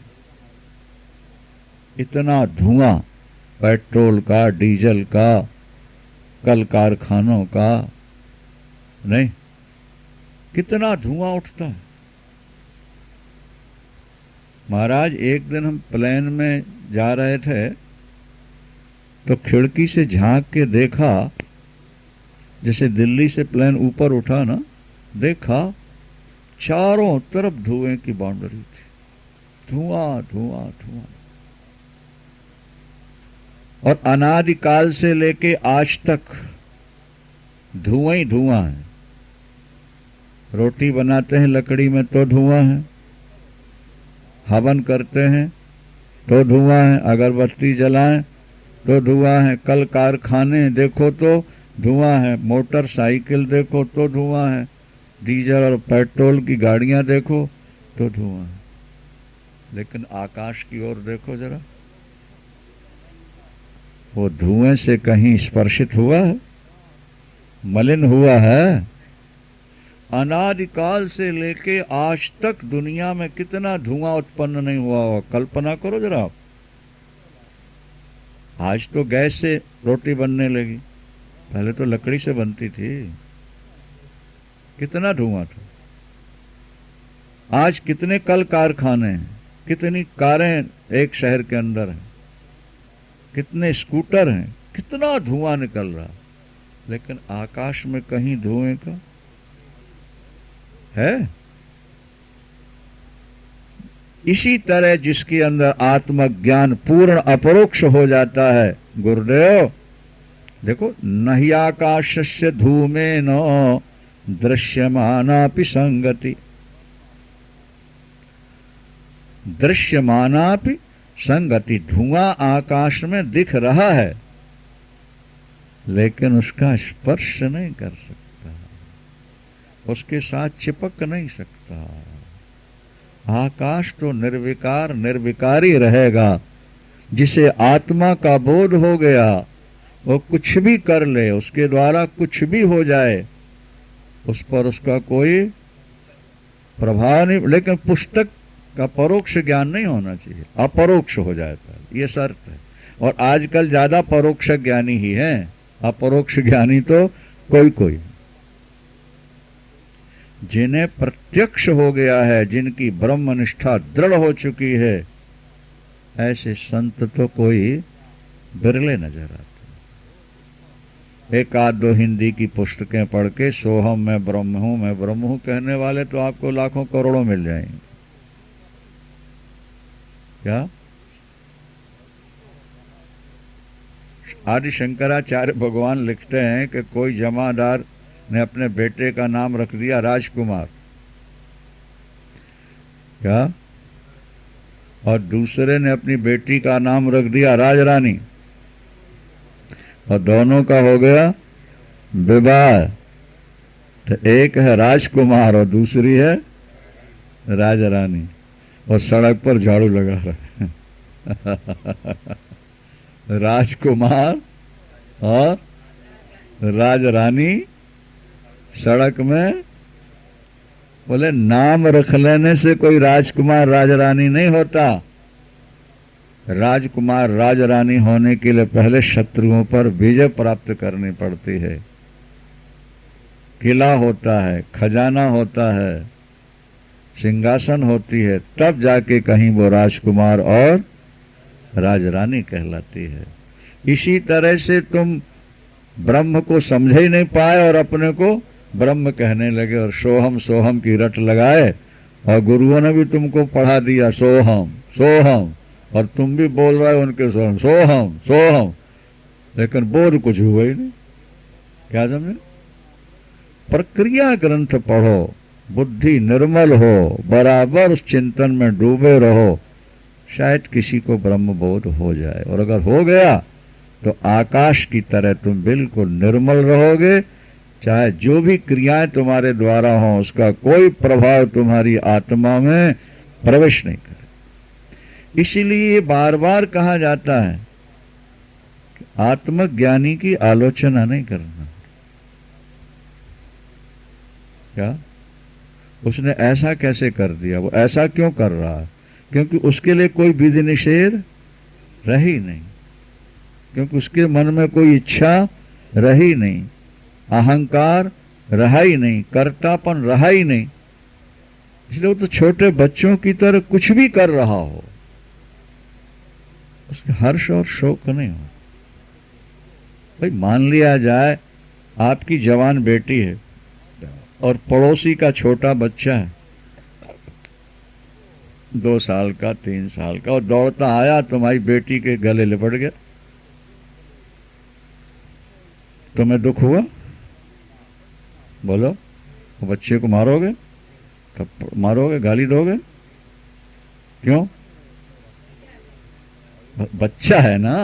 इतना धुआं पेट्रोल का, डीजल का, कल कारखानों का, नहीं, कितना धुआं उठता है। महाराज, एक दिन हम प्लेन में जा रहे थे तो खिड़की से झांक के देखा, जैसे दिल्ली से प्लेन ऊपर उठा ना, देखा चारों तरफ धुएं की बाउंड्री थी, धुआं धुआं धुआं। और अनादिकाल से लेके आज तक धुआं ही धुआं है। रोटी बनाते हैं लकड़ी में तो धुआं है, हवन करते हैं तो धुआं है, अगरबत्ती जलाएं तो धुआं है, कल कारखाने देखो तो धुआं है, मोटरसाइकिल देखो तो धुआं है, डीजल और पेट्रोल की गाड़ियां देखो तो धुआं है। लेकिन आकाश की ओर देखो जरा, वो धुएं से कहीं स्पर्शित हुआ है? मलिन हुआ है? अनादिकाल से लेके आज तक दुनिया में कितना धुआं उत्पन्न नहीं हुआ हो, कल्पना करो जरा। आज तो गैस से रोटी बनने लगी, पहले तो लकड़ी से बनती थी, कितना धुआं था। आज कितने कल कारखाने हैं, कितनी कारें एक शहर के अंदर हैं, कितने स्कूटर हैं, कितना धुआं निकल रहा, लेकिन आकाश में कहीं धुएं का है? इसी तरह जिसके अंदर आत्मज्ञान पूर्ण अपरोक्ष हो जाता है, गुरुदेव देखो, नह्याकाशस्य धूमेन दृश्यमानापि संगति, दृश्यमानापि संगति। धुआं आकाश में दिख रहा है लेकिन उसका स्पर्श नहीं कर सकता, उसके साथ चिपक नहीं सकता। आकाश तो निर्विकार निर्विकारी रहेगा। जिसे आत्मा का बोध हो गया वो कुछ भी कर ले, उसके द्वारा कुछ भी हो जाए, उस पर उसका कोई प्रभाव नहीं। लेकिन पुस्तक का परोक्ष ज्ञान नहीं होना चाहिए, अपरोक्ष हो जाता है, ये शर्त है। और आजकल ज्यादा परोक्ष ज्ञानी ही हैं, अपरोक्ष ज्ञानी तो कोई कोई। जिन्हें प्रत्यक्ष हो गया है, जिनकी ब्रह्मनिष्ठा दृढ़ हो चुकी है, ऐसे संत तो कोई बिरले नजर आते। एक आध दो हिंदी की पुस्तकें पढ़ के सोहम मैं ब्रह्म हूं कहने वाले तो आपको लाखों करोड़ों मिल जाएंगे। क्या? आदि शंकराचार्य भगवान लिखते हैं कि कोई जमादार ने अपने बेटे का नाम रख दिया राजकुमार, क्या? और दूसरे ने अपनी बेटी का नाम रख दिया राजरानी, और दोनों का हो गया विवाह। तो एक है राजकुमार और दूसरी है राजरानी, और सड़क पर झाड़ू लगा रहा है। राजकुमार और राजरानी सड़क में। बोले नाम रख लेने से कोई राजकुमार राजरानी नहीं होता। राजकुमार राजरानी होने के लिए पहले शत्रुओं पर विजय प्राप्त करनी पड़ती है। किला होता है, खजाना होता है, सिंहासन होती है, तब जाके कहीं वो राजकुमार और राजरानी कहलाती है। इसी तरह से तुम ब्रह्म को समझ ही नहीं पाए और अपने को ब्रह्म कहने लगे, और सोहम सोहम की रट लगाए, और गुरुओं ने भी तुमको पढ़ा दिया सोहम सोहम, और तुम भी बोल रहे हो उनके स्वयं सोहम, लेकिन बोध कुछ हुआ ही नहीं। क्या समझे? प्रक्रिया ग्रंथ पढ़ो, बुद्धि निर्मल हो, बराबर उस चिंतन में डूबे रहो, शायद किसी को ब्रह्म बोध हो जाए। और अगर हो गया तो आकाश की तरह तुम बिल्कुल निर्मल रहोगे, चाहे जो भी क्रियाएं तुम्हारे द्वारा हों उसका कोई प्रभाव तुम्हारी आत्मा में प्रवेश नहीं करे। इसीलिए बार बार कहा जाता है कि आत्मज्ञानी की आलोचना नहीं करना। क्या उसने ऐसा कैसे कर दिया, वो ऐसा क्यों कर रहा है? क्योंकि उसके लिए कोई विधि निषेध रही नहीं, क्योंकि उसके मन में कोई इच्छा रही नहीं, अहंकार रहा ही नहीं, कर्तापन रहा ही नहीं। इसलिए वो तो छोटे बच्चों की तरह कुछ भी कर रहा हो, उसके हर्ष और शोक नहीं हो। भाई मान लिया जाए आपकी जवान बेटी है और पड़ोसी का छोटा बच्चा है, 2 साल का 3 साल का, और दौड़ता आया तुम्हारी बेटी के गले लिपट गया, तुम्हें दुख हुआ? बोलो, वो बच्चे को मारोगे? मारोगे, गाली दोगे? क्यों? बच्चा है ना।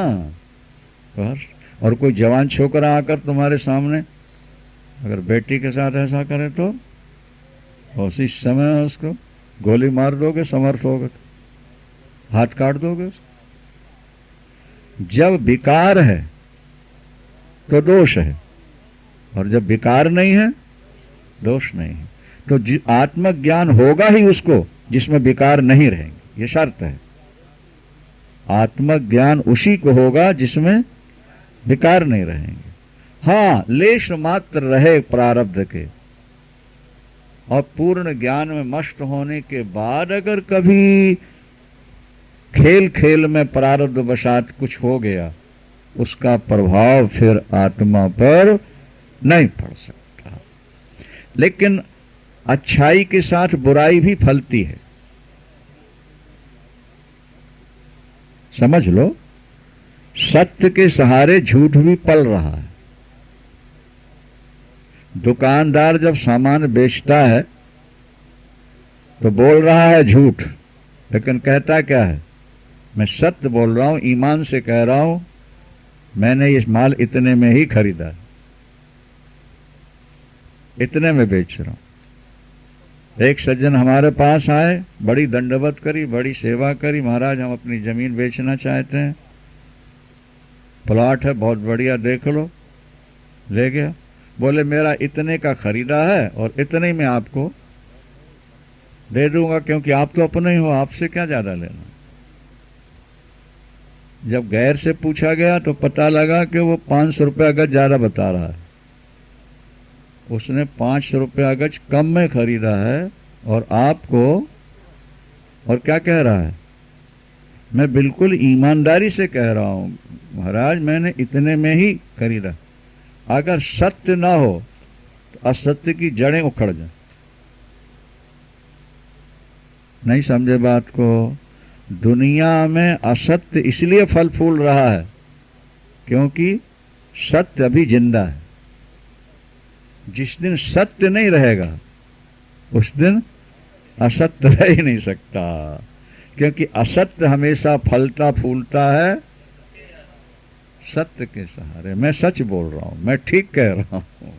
और कोई जवान छोकरा आकर तुम्हारे सामने अगर बेटी के साथ ऐसा करे तो उसी समय उसको गोली मार दोगे, समर्थ होगे, हाथ काट दोगे। जब विकार है तो दोष है, और जब विकार नहीं है दोष नहीं है। तो आत्मज्ञान होगा ही उसको जिसमें विकार नहीं रहेंगे, ये शर्त है। आत्मज्ञान उसी को होगा जिसमें विकार नहीं रहेंगे। हाँ, लेश मात्र रहे प्रारब्ध के, और पूर्ण ज्ञान में मस्त होने के बाद अगर कभी खेल खेल में प्रारब्ध वशात कुछ हो गया, उसका प्रभाव फिर आत्मा पर नहीं पड़ सकता। लेकिन अच्छाई के साथ बुराई भी फलती है, समझ लो। सत्य के सहारे झूठ भी पल रहा है। दुकानदार जब सामान बेचता है तो बोल रहा है झूठ, लेकिन कहता क्या है? मैं सत्य बोल रहा हूं, ईमान से कह रहा हूं, मैंने ये माल इतने में ही खरीदा, इतने में बेच रहा हूं। एक सज्जन हमारे पास आए, बड़ी दंडवत करी, बड़ी सेवा करी, महाराज हम अपनी जमीन बेचना चाहते हैं, प्लॉट है बहुत बढ़िया, देख लो। ले गया, बोले मेरा इतने का खरीदा है और इतने में आपको दे दूंगा, क्योंकि आप तो अपने ही हो, आपसे क्या ज्यादा लेना। जब गैर से पूछा गया तो पता लगा कि वो 500 रुपया गज ज्यादा बता रहा है। उसने 500 रुपया गज कम में खरीदा है, और आपको, और क्या कह रहा है? मैं बिल्कुल ईमानदारी से कह रहा हूं महाराज, मैंने इतने में ही खरीदा। अगर सत्य ना हो तो असत्य की जड़ें उखड़ जाए। नहीं समझे बात को? दुनिया में असत्य इसलिए फल फूल रहा है क्योंकि सत्य अभी जिंदा है। जिस दिन सत्य नहीं रहेगा उस दिन असत्य रह ही नहीं सकता, क्योंकि असत्य हमेशा फलता फूलता है सत्य के सहारे। मैं सच बोल रहा हूं, मैं ठीक कह रहा हूं।